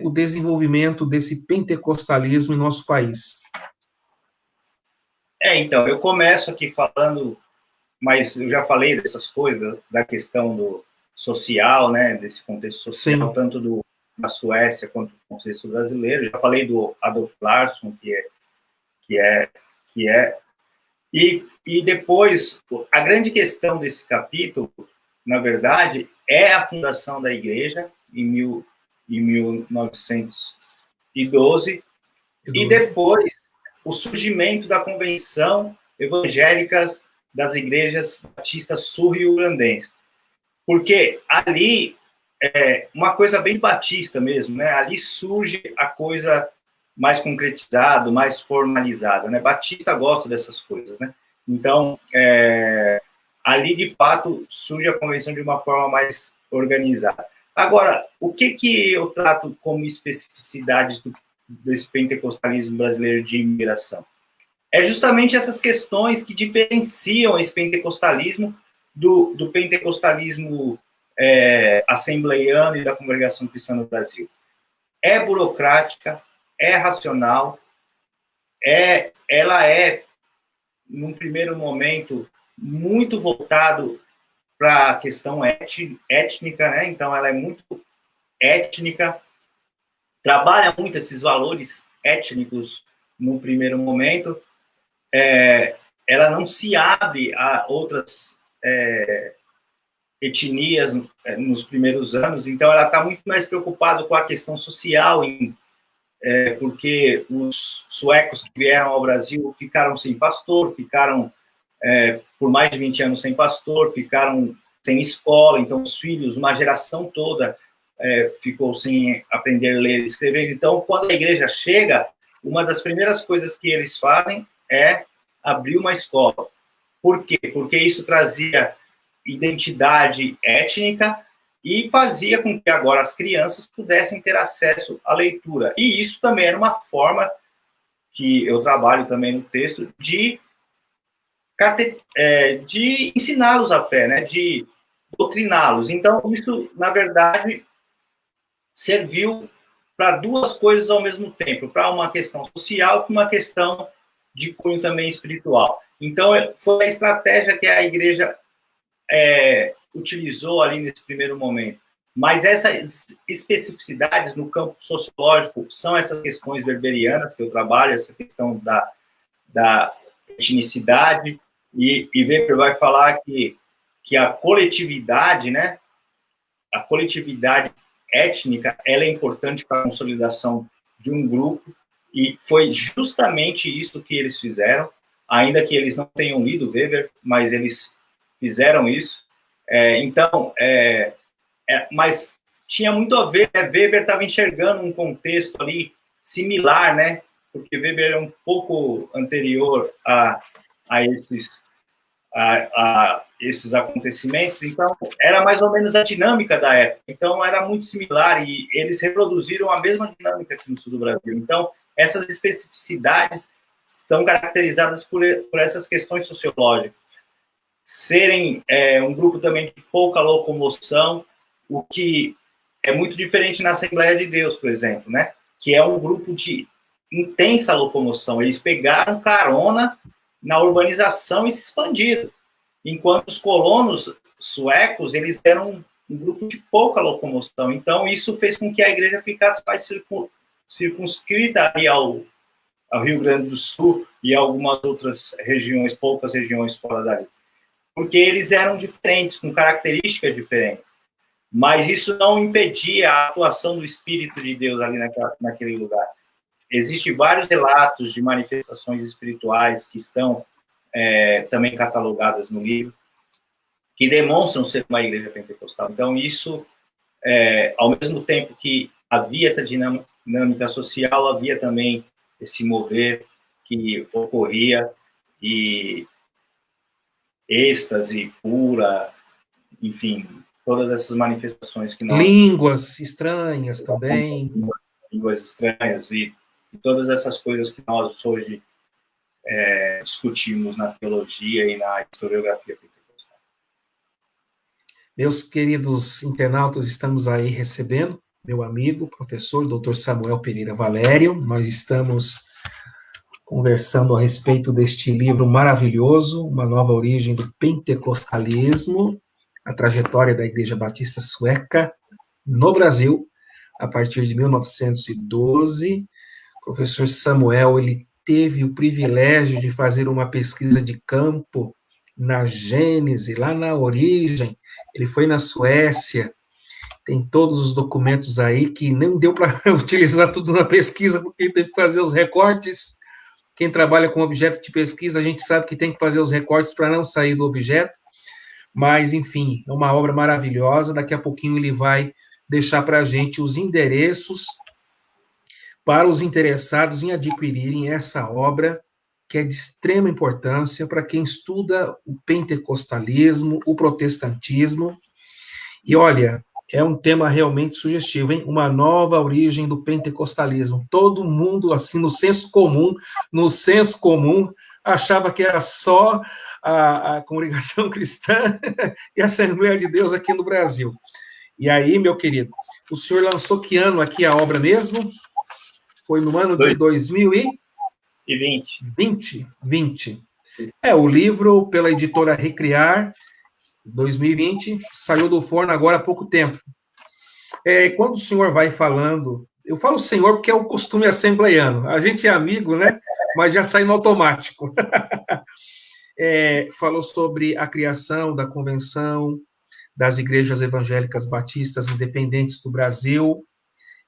Speaker 1: o desenvolvimento desse pentecostalismo em nosso país.
Speaker 2: Então, eu começo aqui falando, mas eu já falei dessas coisas, da questão do social, né, desse contexto social, Sim. Tanto da Suécia quanto do contexto brasileiro. Já falei do Adolf Larsson, e depois, a grande questão desse capítulo, na verdade, é a fundação da igreja, em 1912, e depois o surgimento da Convenção Evangélica das Igrejas Batistas Sul-Rio-Grandenses. Porque ali, uma coisa bem batista mesmo, né? Ali surge a coisa mais concretizada, mais formalizada, né? Batista gosta dessas coisas, né? Então, ali, de fato, surge a convenção de uma forma mais organizada. Agora, o que eu trato como especificidades desse pentecostalismo brasileiro de imigração? É justamente essas questões que diferenciam esse pentecostalismo do pentecostalismo assembleiano e da congregação cristã no Brasil. É burocrática, é racional, ela é num primeiro momento, muito voltado para a questão étnica, né? Então, ela é muito étnica, trabalha muito esses valores étnicos no primeiro momento. Ela não se abre a outras etnias nos primeiros anos, então ela está muito mais preocupada com a questão social, porque os suecos que vieram ao Brasil ficaram sem pastor, ficaram por mais de 20 anos sem pastor, ficaram sem escola, então os filhos, uma geração toda ficou sem aprender a ler e escrever. Então, quando a igreja chega, uma das primeiras coisas que eles fazem é abrir uma escola. Por quê? Porque isso trazia identidade étnica e fazia com que agora as crianças pudessem ter acesso à leitura. E isso também era uma forma, que eu trabalho também no texto, de ensiná-los a fé, né? De doutriná-los. Então, isso, na verdade, serviu para duas coisas ao mesmo tempo, para uma questão social e uma questão de cunho também espiritual. Então, foi a estratégia que a igreja utilizou ali nesse primeiro momento. Mas essas especificidades no campo sociológico são essas questões weberianas que eu trabalho, essa questão da etnicidade, e Weber vai falar que a coletividade, né, a coletividade étnica, ela é importante para a consolidação de um grupo, e foi justamente isso que eles fizeram, ainda que eles não tenham lido Weber, mas eles fizeram isso. Mas tinha muito a ver, né? Weber estava enxergando um contexto ali similar, né? Porque Weber é um pouco anterior a esses acontecimentos, então era mais ou menos a dinâmica da época, então era muito similar, e eles reproduziram a mesma dinâmica aqui no sul do Brasil. Então, essas especificidades estão caracterizadas por essas questões sociológicas. Serem um grupo também de pouca locomoção, o que é muito diferente na Assembleia de Deus, por exemplo, né? Que é um grupo de intensa locomoção. Eles pegaram carona na urbanização e se expandiram. Enquanto os colonos suecos, eles eram um grupo de pouca locomoção. Então, isso fez com que a igreja ficasse mais circunscrita ali ao Rio Grande do Sul e algumas outras regiões, poucas regiões fora dali. Porque eles eram diferentes, com características diferentes. Mas isso não impedia a atuação do Espírito de Deus ali naquele lugar. Existem vários relatos de manifestações espirituais que estão também catalogadas no livro, que demonstram ser uma igreja pentecostal. Então, isso, ao mesmo tempo que havia essa dinâmica social, havia também esse mover que ocorria, e êxtase pura, enfim, todas essas manifestações que nós...
Speaker 1: Línguas estranhas também.
Speaker 2: Línguas estranhas e todas essas coisas que nós hoje discutimos na teologia e na historiografia pentecostal.
Speaker 1: Meus queridos internautas, estamos aí recebendo meu amigo, professor, Dr. Samuel Pereira Valério. Nós estamos conversando a respeito deste livro maravilhoso, Uma Nova Origem do Pentecostalismo, a trajetória da Igreja Batista Sueca no Brasil, a partir de 1912. O professor Samuel, ele teve o privilégio de fazer uma pesquisa de campo na Gênese, lá na origem. Ele foi na Suécia, tem todos os documentos aí que não deu para utilizar tudo na pesquisa, porque ele teve que fazer os recortes. Quem trabalha com objeto de pesquisa, a gente sabe que tem que fazer os recortes para não sair do objeto, mas, enfim, é uma obra maravilhosa. Daqui a pouquinho ele vai deixar para a gente os endereços para os interessados em adquirirem essa obra, que é de extrema importância para quem estuda o pentecostalismo, o protestantismo. E olha, é um tema realmente sugestivo, hein? Uma nova origem do pentecostalismo. Todo mundo, assim, no senso comum, achava que era só a congregação cristã e a Assembleia de Deus aqui no Brasil. E aí, meu querido, o senhor lançou que ano aqui a obra mesmo? Foi no ano de 2020. O livro, pela editora Recriar, 2020, saiu do forno agora há pouco tempo. Quando o senhor vai falando, eu falo senhor porque é o costume assembleiano, a gente é amigo, né? Mas já sai no automático. Falou sobre a criação da Convenção das Igrejas Evangélicas Batistas Independentes do Brasil,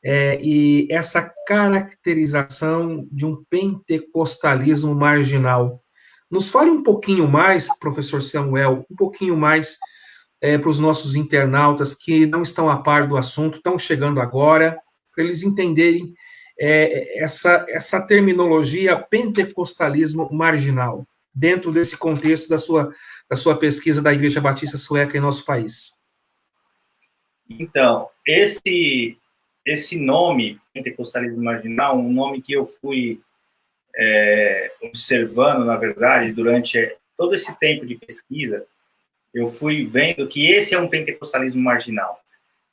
Speaker 1: e essa caracterização de um pentecostalismo marginal. Nos fale um pouquinho mais, professor Samuel, um pouquinho mais para os nossos internautas que não estão a par do assunto, estão chegando agora, para eles entenderem essa terminologia pentecostalismo marginal, dentro desse contexto da sua pesquisa da Igreja Batista Sueca em nosso país.
Speaker 2: Então, esse nome, pentecostalismo marginal, um nome que eu fui observando, na verdade, durante todo esse tempo de pesquisa, eu fui vendo que esse é um pentecostalismo marginal.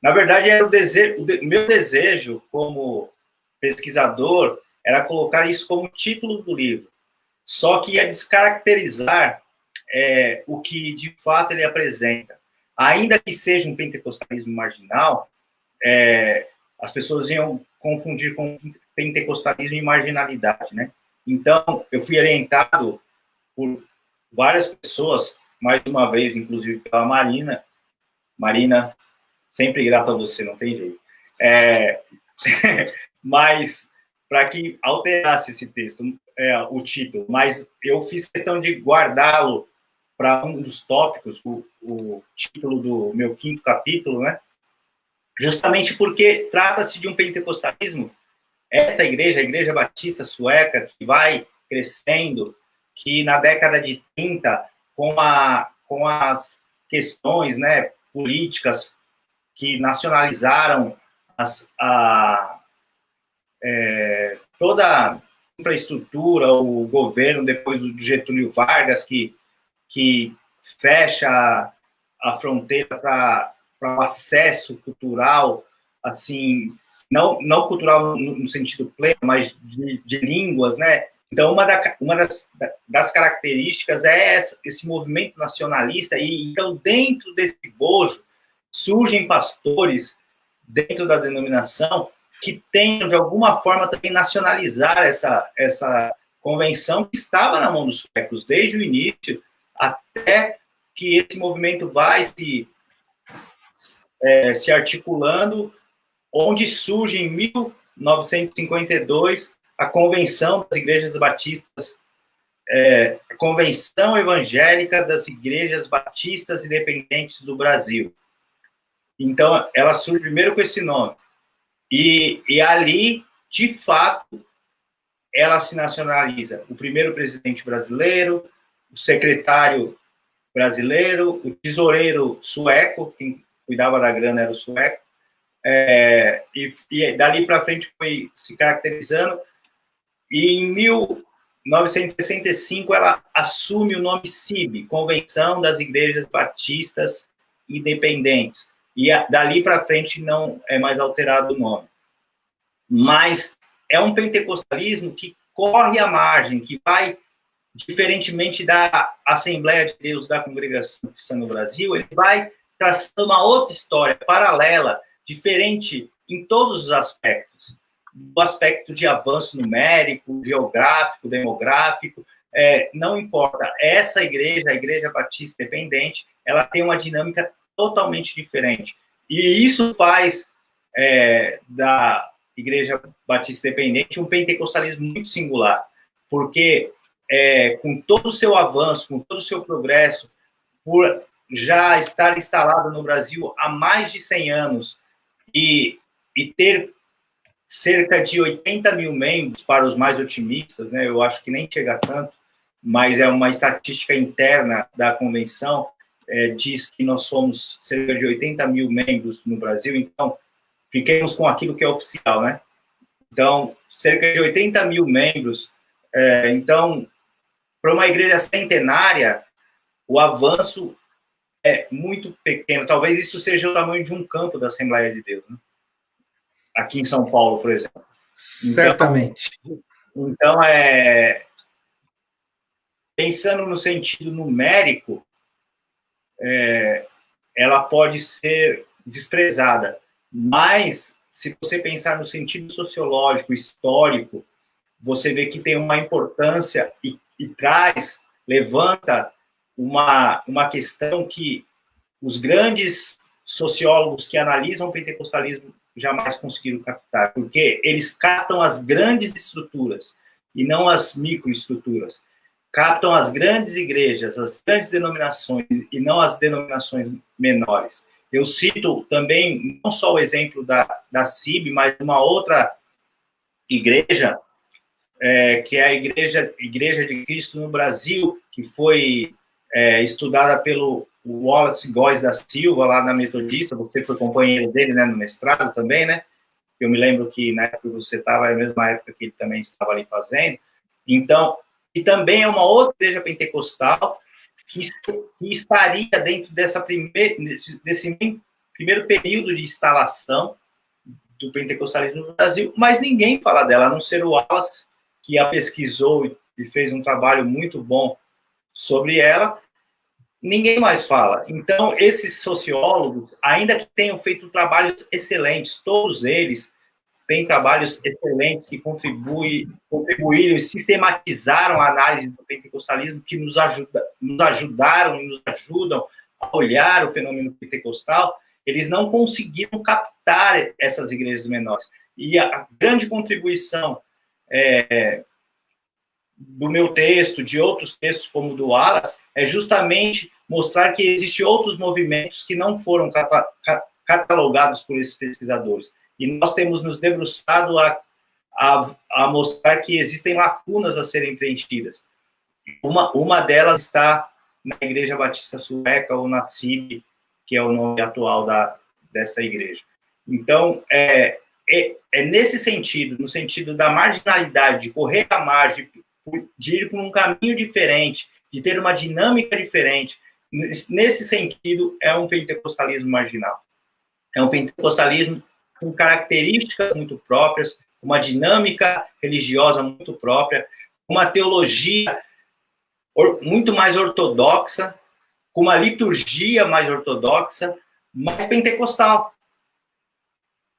Speaker 2: Na verdade, era meu desejo como pesquisador era colocar isso como título do livro, só que ia descaracterizar o que de fato ele apresenta. Ainda que seja um pentecostalismo marginal, as pessoas iam confundir com pentecostalismo e marginalidade, né? Então, eu fui orientado por várias pessoas, mais uma vez, inclusive pela Marina. Marina, sempre grato a você, não tem jeito. Mas, para que alterasse esse texto, o título, mas eu fiz questão de guardá-lo para um dos tópicos, o título do meu 5º capítulo, né? Justamente porque trata-se de um pentecostalismo, essa igreja, a Igreja Batista Sueca, que vai crescendo, que na década de 30, com as questões, né, políticas que nacionalizaram toda a infraestrutura, o governo, depois do Getúlio Vargas, que fecha a fronteira para o acesso cultural, assim, não cultural no sentido pleno, mas de línguas, né? Então, uma das características é esse movimento nacionalista, e então, dentro desse bojo, surgem pastores, dentro da denominação, que tentam, de alguma forma, também nacionalizar essa convenção que estava na mão dos suecos desde o início, até que esse movimento vai se articulando, onde surge em 1952 a Convenção das Igrejas Batistas, a Convenção Evangélica das Igrejas Batistas Independentes do Brasil. Então, ela surge primeiro com esse nome. E ali, de fato, ela se nacionaliza. O primeiro presidente brasileiro, o secretário brasileiro, o tesoureiro sueco, quem cuidava da grana era o sueco, e dali para frente foi se caracterizando, e em 1965 ela assume o nome CIB, Convenção das Igrejas Batistas Independentes, e dali para frente não é mais alterado o nome. Mas é um pentecostalismo que corre à margem, que vai, diferentemente da Assembleia de Deus da Congregação Cristã no Brasil, ele vai traçando uma outra história paralela, diferente em todos os aspectos. Do aspecto de avanço numérico, geográfico, demográfico, não importa. Essa igreja, a Igreja Batista Independente, ela tem uma dinâmica totalmente diferente. E isso faz da Igreja Batista Independente um pentecostalismo muito singular, porque com todo o seu avanço, com todo o seu progresso, por já estar instalado no Brasil há mais de 100 anos e ter cerca de 80 mil membros, para os mais otimistas, né? Eu acho que nem chega a tanto, mas é uma estatística interna da convenção, diz que nós somos cerca de 80 mil membros no Brasil, então fiquemos com aquilo que é oficial, né? Então, cerca de 80 mil membros. Então, para uma igreja centenária, o avanço é muito pequeno. Talvez isso seja o tamanho de um campo da Assembleia de Deus, né? Aqui em São Paulo, por exemplo.
Speaker 1: Certamente.
Speaker 2: Então pensando no sentido numérico, ela pode ser desprezada, mas se você pensar no sentido sociológico, histórico, você vê que tem uma importância e levanta uma questão que os grandes sociólogos que analisam o pentecostalismo jamais conseguiram captar, porque eles captam as grandes estruturas e não as microestruturas. Captam as grandes igrejas, as grandes denominações e não as denominações menores. Eu cito também não só o exemplo da CIB, mas uma outra igreja, que é a Igreja de Cristo no Brasil, que foi estudada pelo Wallace Góes da Silva, lá na Metodista. Você foi companheiro dele, né, no mestrado também, né? Eu me lembro que na época que você estava, é a mesma época que ele também estava ali fazendo. Então, e também é uma outra igreja pentecostal que estaria dentro desse primeiro período de instalação do pentecostalismo no Brasil, mas ninguém fala dela, a não ser o Wallace, que a pesquisou e fez um trabalho muito bom sobre ela. Ninguém mais fala. Então, esses sociólogos, ainda que tenham feito trabalhos excelentes, todos eles têm trabalhos excelentes que contribuíram e sistematizaram a análise do pentecostalismo, que nos ajudaram e nos ajudam a olhar o fenômeno pentecostal. Eles não conseguiram captar essas igrejas menores. E a grande contribuição do meu texto, de outros textos como o do Wallace, é justamente mostrar que existem outros movimentos que não foram catalogados por esses pesquisadores. E nós temos nos debruçado a mostrar que existem lacunas a serem preenchidas. Uma delas está na Igreja Batista Sueca, ou na CIB, que é o nome atual dessa igreja. Então, é nesse sentido, no sentido da marginalidade, de correr à margem, de ir por um caminho diferente, de ter uma dinâmica diferente, nesse sentido, é um pentecostalismo marginal. É um pentecostalismo com características muito próprias, uma dinâmica religiosa muito própria, uma teologia muito mais ortodoxa, com uma liturgia mais ortodoxa, mais pentecostal,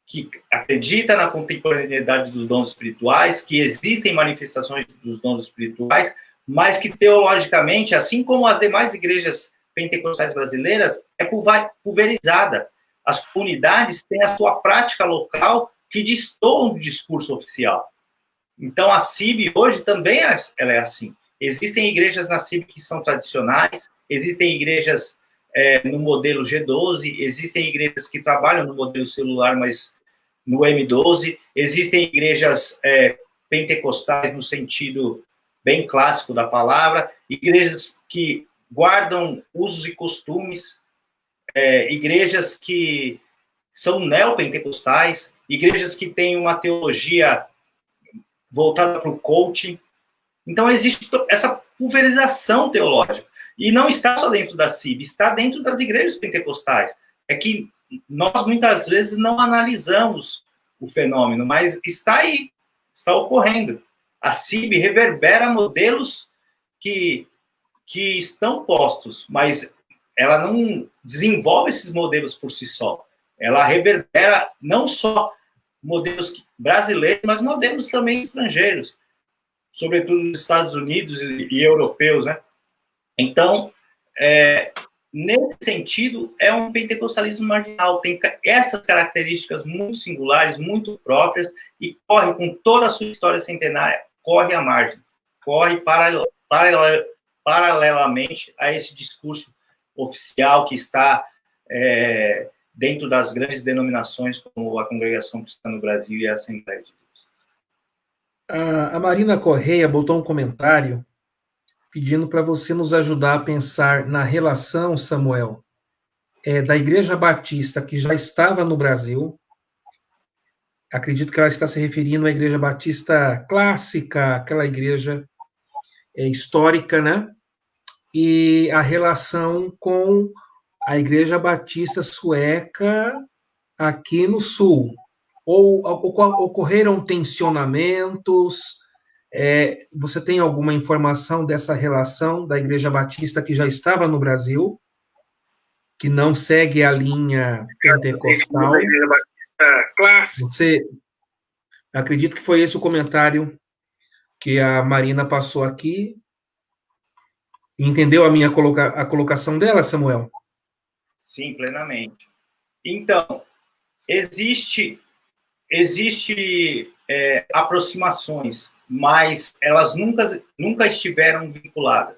Speaker 2: que acredita na contemporaneidade dos dons espirituais, que existem manifestações dos dons espirituais, mas que teologicamente, assim como as demais igrejas pentecostais brasileiras, é pulverizada. As comunidades têm a sua prática local que destoam do discurso oficial. Então, a CIB hoje também ela é assim. Existem igrejas na CIB que são tradicionais, existem igrejas no modelo G12, existem igrejas que trabalham no modelo celular, mas no M12, existem igrejas pentecostais no sentido bem clássico da palavra, igrejas que guardam usos e costumes, igrejas que são neopentecostais, igrejas que têm uma teologia voltada para o coaching. Então, existe essa pulverização teológica. E não está só dentro da CIB, está dentro das igrejas pentecostais. É que nós, muitas vezes, não analisamos o fenômeno, mas está aí, está ocorrendo. A CIB reverbera modelos que estão postos, mas ela não desenvolve esses modelos por si só. Ela reverbera não só modelos brasileiros, mas modelos também estrangeiros, sobretudo nos Estados Unidos e europeus, né? Então, nesse sentido, é um pentecostalismo marginal, tem essas características muito singulares, muito próprias, e corre com toda a sua história centenária, corre à margem, corre paralelamente a esse discurso oficial que está dentro das grandes denominações, como a Congregação Cristã no Brasil e a Assembleia de Deus.
Speaker 1: A Marina Correia botou um comentário pedindo para você nos ajudar a pensar na relação, Samuel, da Igreja Batista, que já estava no Brasil. Acredito que ela está se referindo à Igreja Batista clássica, aquela igreja histórica, né? E a relação com a Igreja Batista Sueca aqui no Sul. Ou ocorreram tensionamentos? Você tem alguma informação dessa relação da Igreja Batista que já estava no Brasil, que não segue a linha pentecostal?
Speaker 2: Da Igreja Batista clássica.
Speaker 1: Você, acredito que foi esse o comentário que a Marina passou aqui. Entendeu a colocação dela, Samuel?
Speaker 2: Sim, plenamente. Então, existe aproximações, mas elas nunca estiveram vinculadas.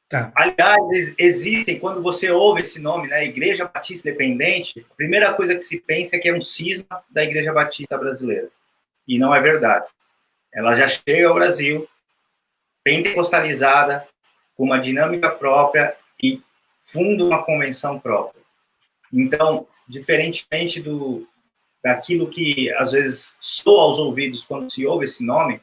Speaker 1: Tá.
Speaker 2: Aliás, existem, quando você ouve esse nome, né, Igreja Batista Independente, a primeira coisa que se pensa é que é um cisma da Igreja Batista brasileira. E não é verdade. Ela já chega ao Brasil pentecostalizada, com uma dinâmica própria e funda uma convenção própria. Então, diferentemente daquilo que às vezes soa aos ouvidos quando se ouve esse nome,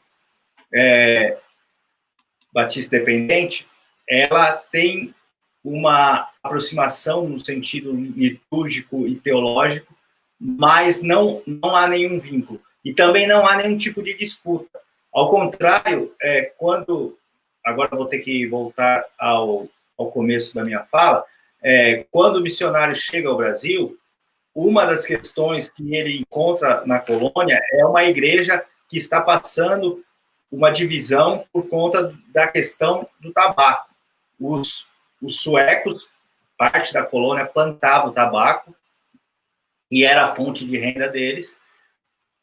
Speaker 2: Batista Independente, ela tem uma aproximação no sentido litúrgico e teológico, mas não há nenhum vínculo. E também não há nenhum tipo de disputa. Ao contrário, agora vou ter que voltar ao começo da minha fala, quando o missionário chega ao Brasil, uma das questões que ele encontra na colônia é uma igreja que está passando uma divisão por conta da questão do tabaco. Os suecos, parte da colônia, plantava o tabaco e era a fonte de renda deles,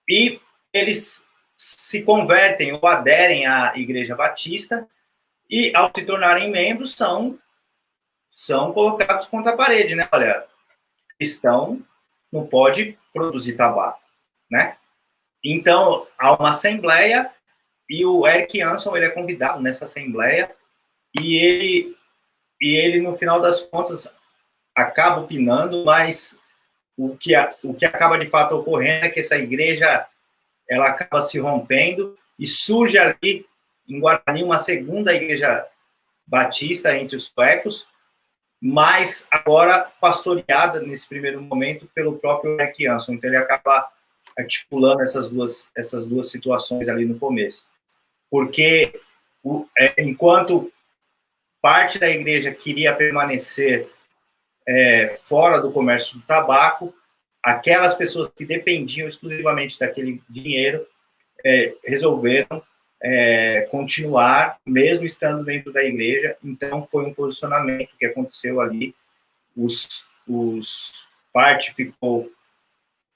Speaker 2: e eles se convertem ou aderem à Igreja Batista e, ao se tornarem membros, são colocados contra a parede, né? Olha, cristão não pode produzir tabaco, né? Então, há uma assembleia e o Eric Hanson, ele é convidado nessa assembleia e ele, no final das contas, acaba opinando, mas o que acaba de fato ocorrendo é que essa igreja ela acaba se rompendo e surge ali em Guarani uma segunda igreja batista entre os suecos, mas agora pastoreada nesse primeiro momento pelo próprio Eric Hanson. Então ele acaba articulando essas duas situações ali no começo. Porque enquanto parte da igreja queria permanecer fora do comércio do tabaco, aquelas pessoas que dependiam exclusivamente daquele dinheiro resolveram continuar, mesmo estando dentro da igreja. Então, foi um posicionamento que aconteceu ali. Parte ficou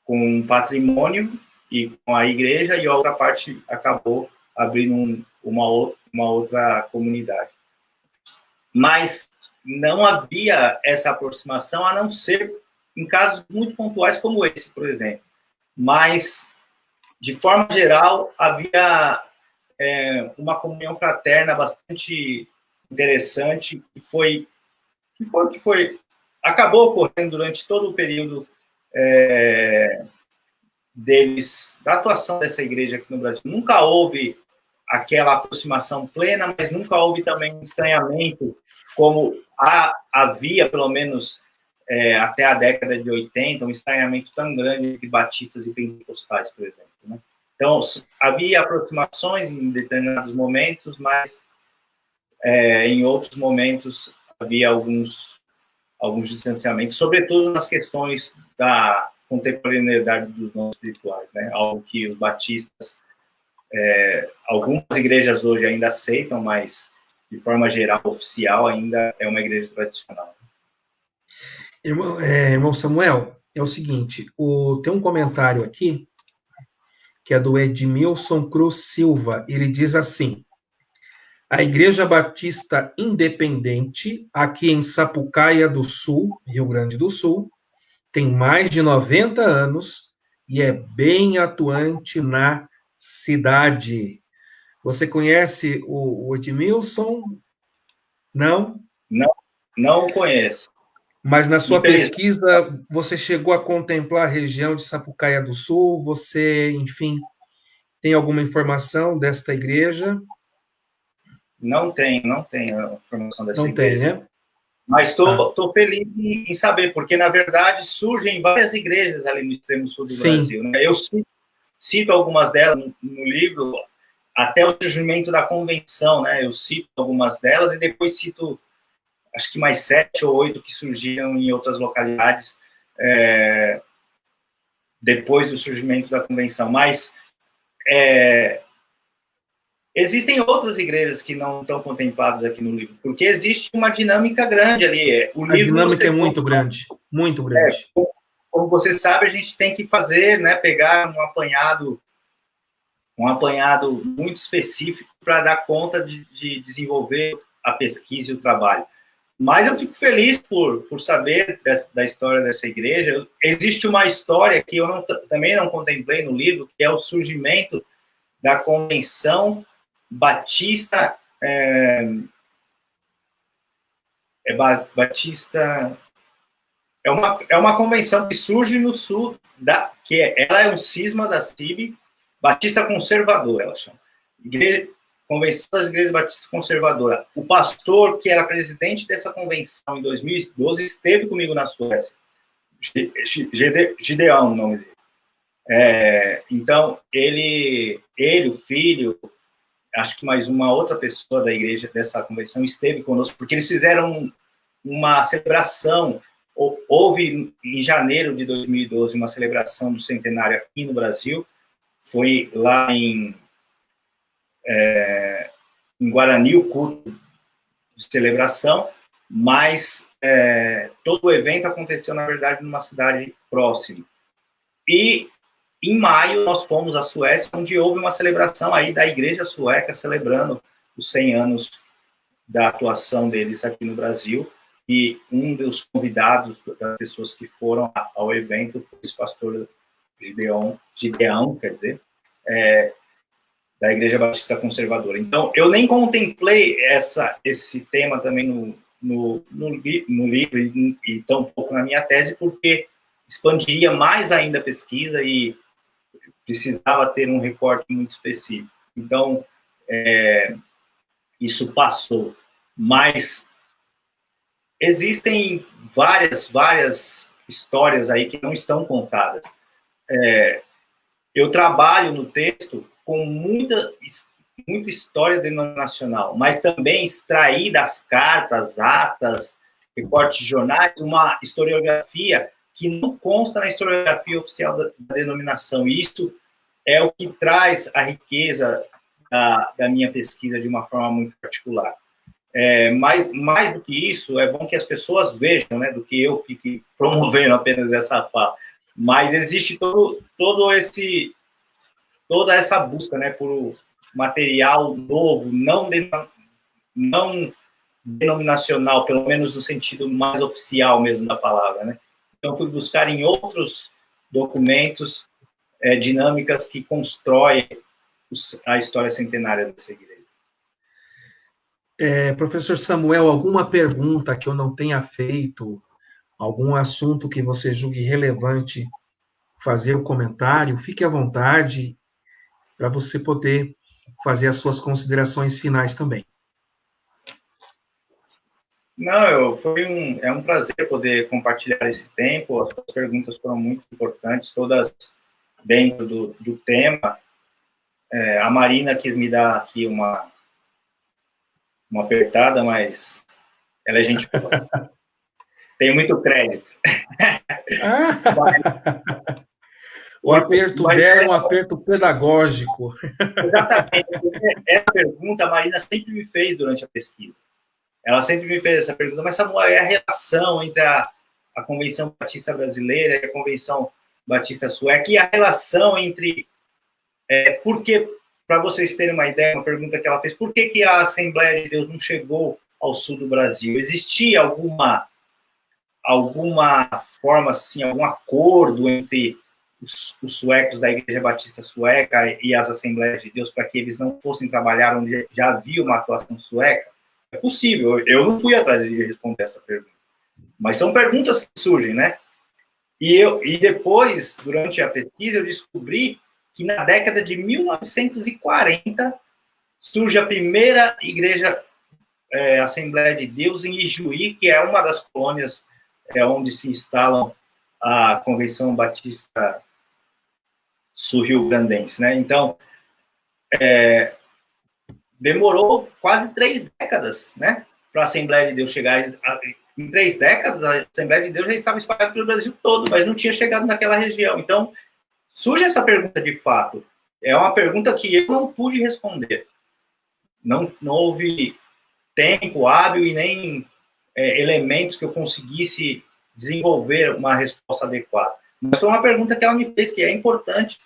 Speaker 2: com um patrimônio e com a igreja, e a outra parte acabou abrindo uma outra comunidade. Mas não havia essa aproximação, a não ser em casos muito pontuais como esse, por exemplo. Mas, de forma geral, havia uma comunhão fraterna bastante interessante, que acabou ocorrendo durante todo o período da atuação dessa igreja aqui no Brasil. Nunca houve aquela aproximação plena, mas nunca houve também um estranhamento, como havia, pelo menos, até a década de 80, um estranhamento tão grande entre batistas e pentecostais, por exemplo, né? Então, havia aproximações em determinados momentos, mas em outros momentos havia alguns distanciamentos, sobretudo nas questões da contemporaneidade dos dons espirituais, né? Algo que os batistas, algumas igrejas hoje ainda aceitam, mas de forma geral, oficial, ainda é uma igreja tradicional.
Speaker 1: Irmão Samuel, é o seguinte, tem um comentário aqui, que é do Edmilson Cruz Silva. Ele diz assim: a Igreja Batista Independente, aqui em Sapucaia do Sul, Rio Grande do Sul, tem mais de 90 anos e é bem atuante na cidade. Você conhece o Edmilson? Não?
Speaker 2: Não o conheço.
Speaker 1: Mas na sua pesquisa, você chegou a contemplar a região de Sapucaia do Sul? Você, enfim, tem alguma informação desta igreja?
Speaker 2: Não tenho a informação dessa
Speaker 1: não
Speaker 2: igreja.
Speaker 1: Não tem, né?
Speaker 2: Mas estou feliz em saber, porque, na verdade, surgem várias igrejas ali no extremo sul do Brasil. Né? Eu cito algumas delas no livro. até o surgimento da convenção, né? Eu cito algumas delas e depois cito, acho que mais 7 ou 8 que surgiram em outras localidades depois do surgimento da convenção. Mas existem outras igrejas que não estão contempladas aqui no livro, porque existe uma dinâmica grande ali.
Speaker 1: A dinâmica é muito grande, muito grande.
Speaker 2: Como você sabe, a gente tem que fazer, né, pegar um apanhado muito específico para dar conta de desenvolver a pesquisa e o trabalho. Mas eu fico feliz por saber da história dessa igreja. Existe uma história que eu também não contemplei no livro, que é o surgimento da Convenção Batista... Batista... É uma convenção que surge no sul, ela é um cisma da CIB, Batista Conservadora, ela chama. Convenção das Igrejas Batistas Conservadoras. O pastor que era presidente dessa convenção em 2012 esteve comigo na Suécia. Gideão, o nome dele. Então, ele, o filho, acho que mais uma outra pessoa da igreja dessa convenção esteve conosco, porque eles fizeram uma celebração. Houve, em janeiro de 2012, uma celebração do centenário aqui no Brasil. Foi lá em Guarani, o culto de celebração, mas todo o evento aconteceu, na verdade, numa cidade próxima. E, em maio, nós fomos à Suécia, onde houve uma celebração aí da igreja sueca, celebrando os 100 anos da atuação deles aqui no Brasil, e um dos convidados, das pessoas que foram ao evento, foi esse pastor Gideão, quer dizer, da Igreja Batista Conservadora. Então, eu nem contemplei esse tema também no livro e tão pouco na minha tese, porque expandiria mais ainda a pesquisa e precisava ter um recorte muito específico. Então, isso passou. Mas existem várias histórias aí que não estão contadas. Eu trabalho no texto com muita história denominacional, mas também extrair das cartas, atas, recortes de jornais, uma historiografia que não consta na historiografia oficial da denominação. E isso é o que traz a riqueza da minha pesquisa de uma forma muito particular. Mais do que isso, é bom que as pessoas vejam, né, do que eu fique promovendo apenas essa fala. Mas existe toda essa busca, né, por material novo, não denominacional, pelo menos no sentido mais oficial mesmo da palavra, né? Então, fui buscar em outros documentos dinâmicas que constroem a história centenária dessa igreja.
Speaker 1: Professor Samuel, alguma pergunta que eu não tenha feito, algum assunto que você julgue relevante fazer o comentário, fique à vontade para você poder fazer as suas considerações finais também.
Speaker 2: Não, é um prazer poder compartilhar esse tempo. As suas perguntas foram muito importantes, todas dentro do tema. A Marina quis me dar aqui uma apertada, mas ela é gente boa. Tem muito crédito.
Speaker 1: O aperto dela é um aperto pedagógico.
Speaker 2: Exatamente. Essa pergunta a Marina sempre me fez durante a pesquisa. Ela sempre me fez essa pergunta, mas Samuel, é a relação entre a Convenção Batista Brasileira e a Convenção Batista Sueca, e a relação entre... porque, para vocês terem uma ideia, uma pergunta que ela fez, por que a Assembleia de Deus não chegou ao sul do Brasil? Existia alguma forma, assim, algum acordo entre os suecos da Igreja Batista Sueca e as Assembleias de Deus para que eles não fossem trabalhar onde já havia uma atuação sueca? É possível, eu não fui atrás de responder essa pergunta. Mas são perguntas que surgem, né? E depois, durante a pesquisa, eu descobri que na década de 1940 surge a primeira igreja Assembleia de Deus em Ijuí, que é uma das colônias onde se instalam a Convenção Batista Sul-Rio-Grandense, né? Então, demorou quase 3 décadas, né, para a Assembleia de Deus chegar. Em 3 décadas, a Assembleia de Deus já estava espalhada pelo Brasil todo, mas não tinha chegado naquela região. Então, surge essa pergunta de fato. É uma pergunta que eu não pude responder. Não houve tempo hábil e nem elementos que eu conseguisse desenvolver uma resposta adequada. Mas foi uma pergunta que ela me fez, que é importante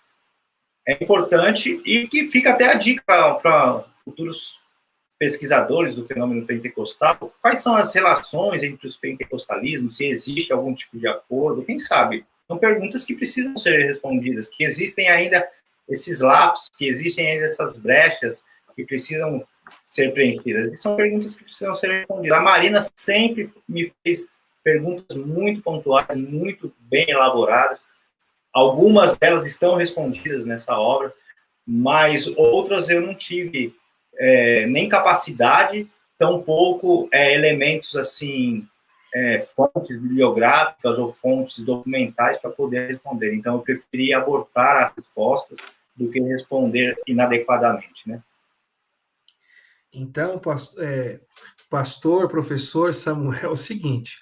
Speaker 2: e que fica até a dica para futuros pesquisadores do fenômeno pentecostal. Quais são as relações entre os pentecostalismos, se existe algum tipo de acordo, quem sabe? São perguntas que precisam ser respondidas, que existem ainda esses lapsos, que existem ainda essas brechas que precisam ser preenchidas. E são perguntas que precisam ser respondidas. A Marina sempre me fez perguntas muito pontuais, muito bem elaboradas. Algumas delas estão respondidas nessa obra, mas outras eu não tive nem capacidade, tampouco elementos assim, fontes bibliográficas ou fontes documentais para poder responder. Então, eu preferi abortar as respostas do que responder inadequadamente, né?
Speaker 1: Então, pastor, professor Samuel, é o seguinte,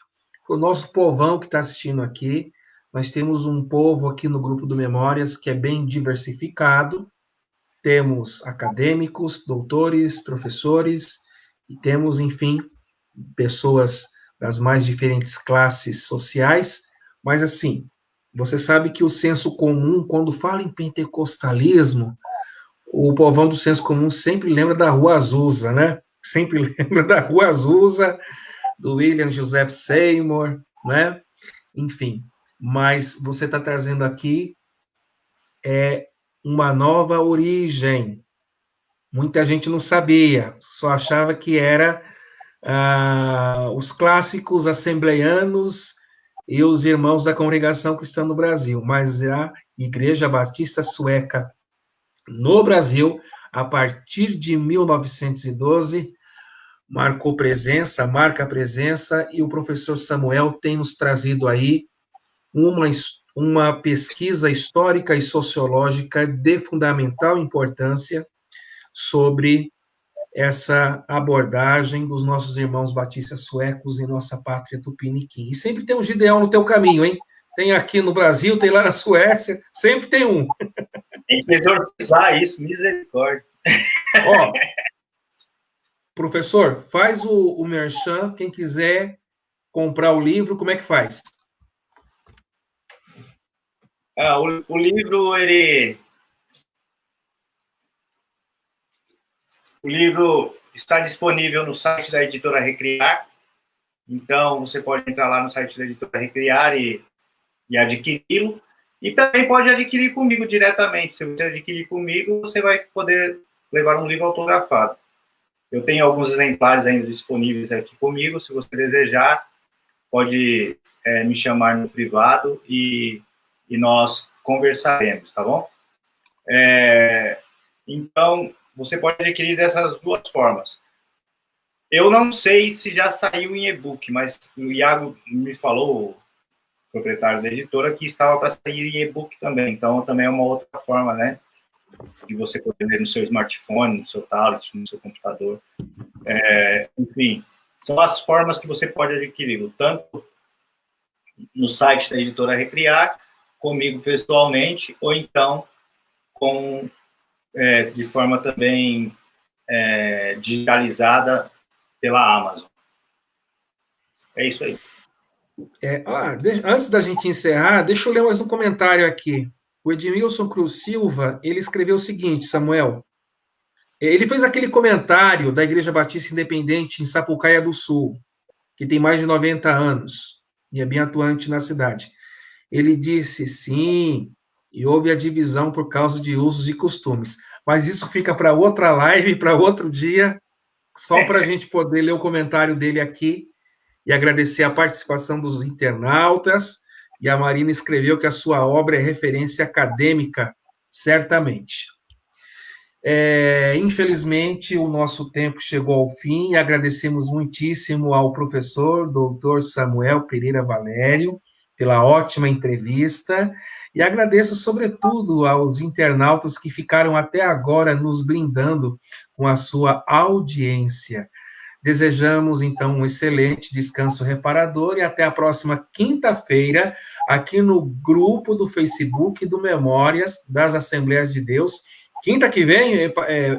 Speaker 1: o nosso povão que está assistindo aqui, nós temos um povo aqui no grupo do Memórias que é bem diversificado, temos acadêmicos, doutores, professores, e temos, enfim, pessoas das mais diferentes classes sociais, mas assim, você sabe que o senso comum, quando fala em pentecostalismo, o povão do senso comum sempre lembra da Rua Azusa, né? Sempre lembra da Rua Azusa, do William Joseph Seymour, né? Enfim, mas você está trazendo aqui uma nova origem. Muita gente não sabia, só achava que era os clássicos assembleianos e os irmãos da Congregação Cristã no Brasil, mas a Igreja Batista Sueca no Brasil, a partir de 1912, marca presença, e o professor Samuel tem nos trazido aí uma pesquisa histórica e sociológica de fundamental importância sobre essa abordagem dos nossos irmãos batistas suecos em nossa pátria tupiniquim. E sempre tem um Gideão no teu caminho, hein? Tem aqui no Brasil, tem lá na Suécia, sempre tem um.
Speaker 2: Tem que exorcizar isso, misericórdia.
Speaker 1: Ó, professor, faz o merchan, quem quiser comprar o livro, como é que faz?
Speaker 2: O livro, O livro está disponível no site da Editora Recriar, então você pode entrar lá no site da Editora Recriar e adquiri-lo, e também pode adquirir comigo diretamente. Se você adquirir comigo, você vai poder levar um livro autografado. Eu tenho alguns exemplares ainda disponíveis aqui comigo, se você desejar, pode me chamar no privado e nós conversaremos, tá bom? Então, você pode adquirir dessas duas formas. Eu não sei se já saiu em e-book, mas o Iago me falou, o proprietário da editora, que estava para sair em e-book também. Então, também é uma outra forma, né, de você poder ler no seu smartphone, no seu tablet, no seu computador. Enfim, são as formas que você pode adquiri-lo, tanto no site da Editora Recriar, comigo pessoalmente, ou então de forma também digitalizada pela Amazon. É isso aí.
Speaker 1: Antes da gente encerrar, deixa eu ler mais um comentário aqui. O Edmilson Cruz Silva, ele escreveu o seguinte, Samuel, ele fez aquele comentário da Igreja Batista Independente em Sapucaia do Sul, que tem mais de 90 anos, e é bem atuante na cidade. Ele disse, sim, e houve a divisão por causa de usos e costumes. Mas isso fica para outra live, para outro dia, só para a gente poder ler o comentário dele aqui e agradecer a participação dos internautas. E a Marina escreveu que a sua obra é referência acadêmica, certamente. Infelizmente, o nosso tempo chegou ao fim e agradecemos muitíssimo ao professor, doutor Samuel Pereira Valério, pela ótima entrevista e agradeço, sobretudo, aos internautas que ficaram até agora nos brindando com a sua audiência. Desejamos, então, um excelente descanso reparador e até a próxima quinta-feira, aqui no grupo do Facebook do Memórias das Assembleias de Deus. Quinta que vem,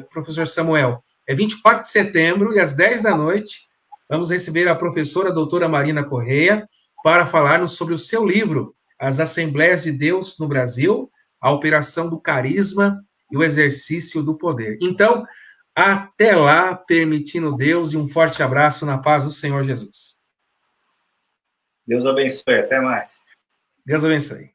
Speaker 1: professor Samuel, é 24 de setembro e às 10 da noite, vamos receber a professora doutora Marina Correia para falarmos sobre o seu livro, As Assembleias de Deus no Brasil, a Operação do Carisma e o Exercício do Poder. Então, até lá, permitindo Deus, e um forte abraço na paz do Senhor Jesus.
Speaker 2: Deus abençoe, até mais.
Speaker 1: Deus abençoe.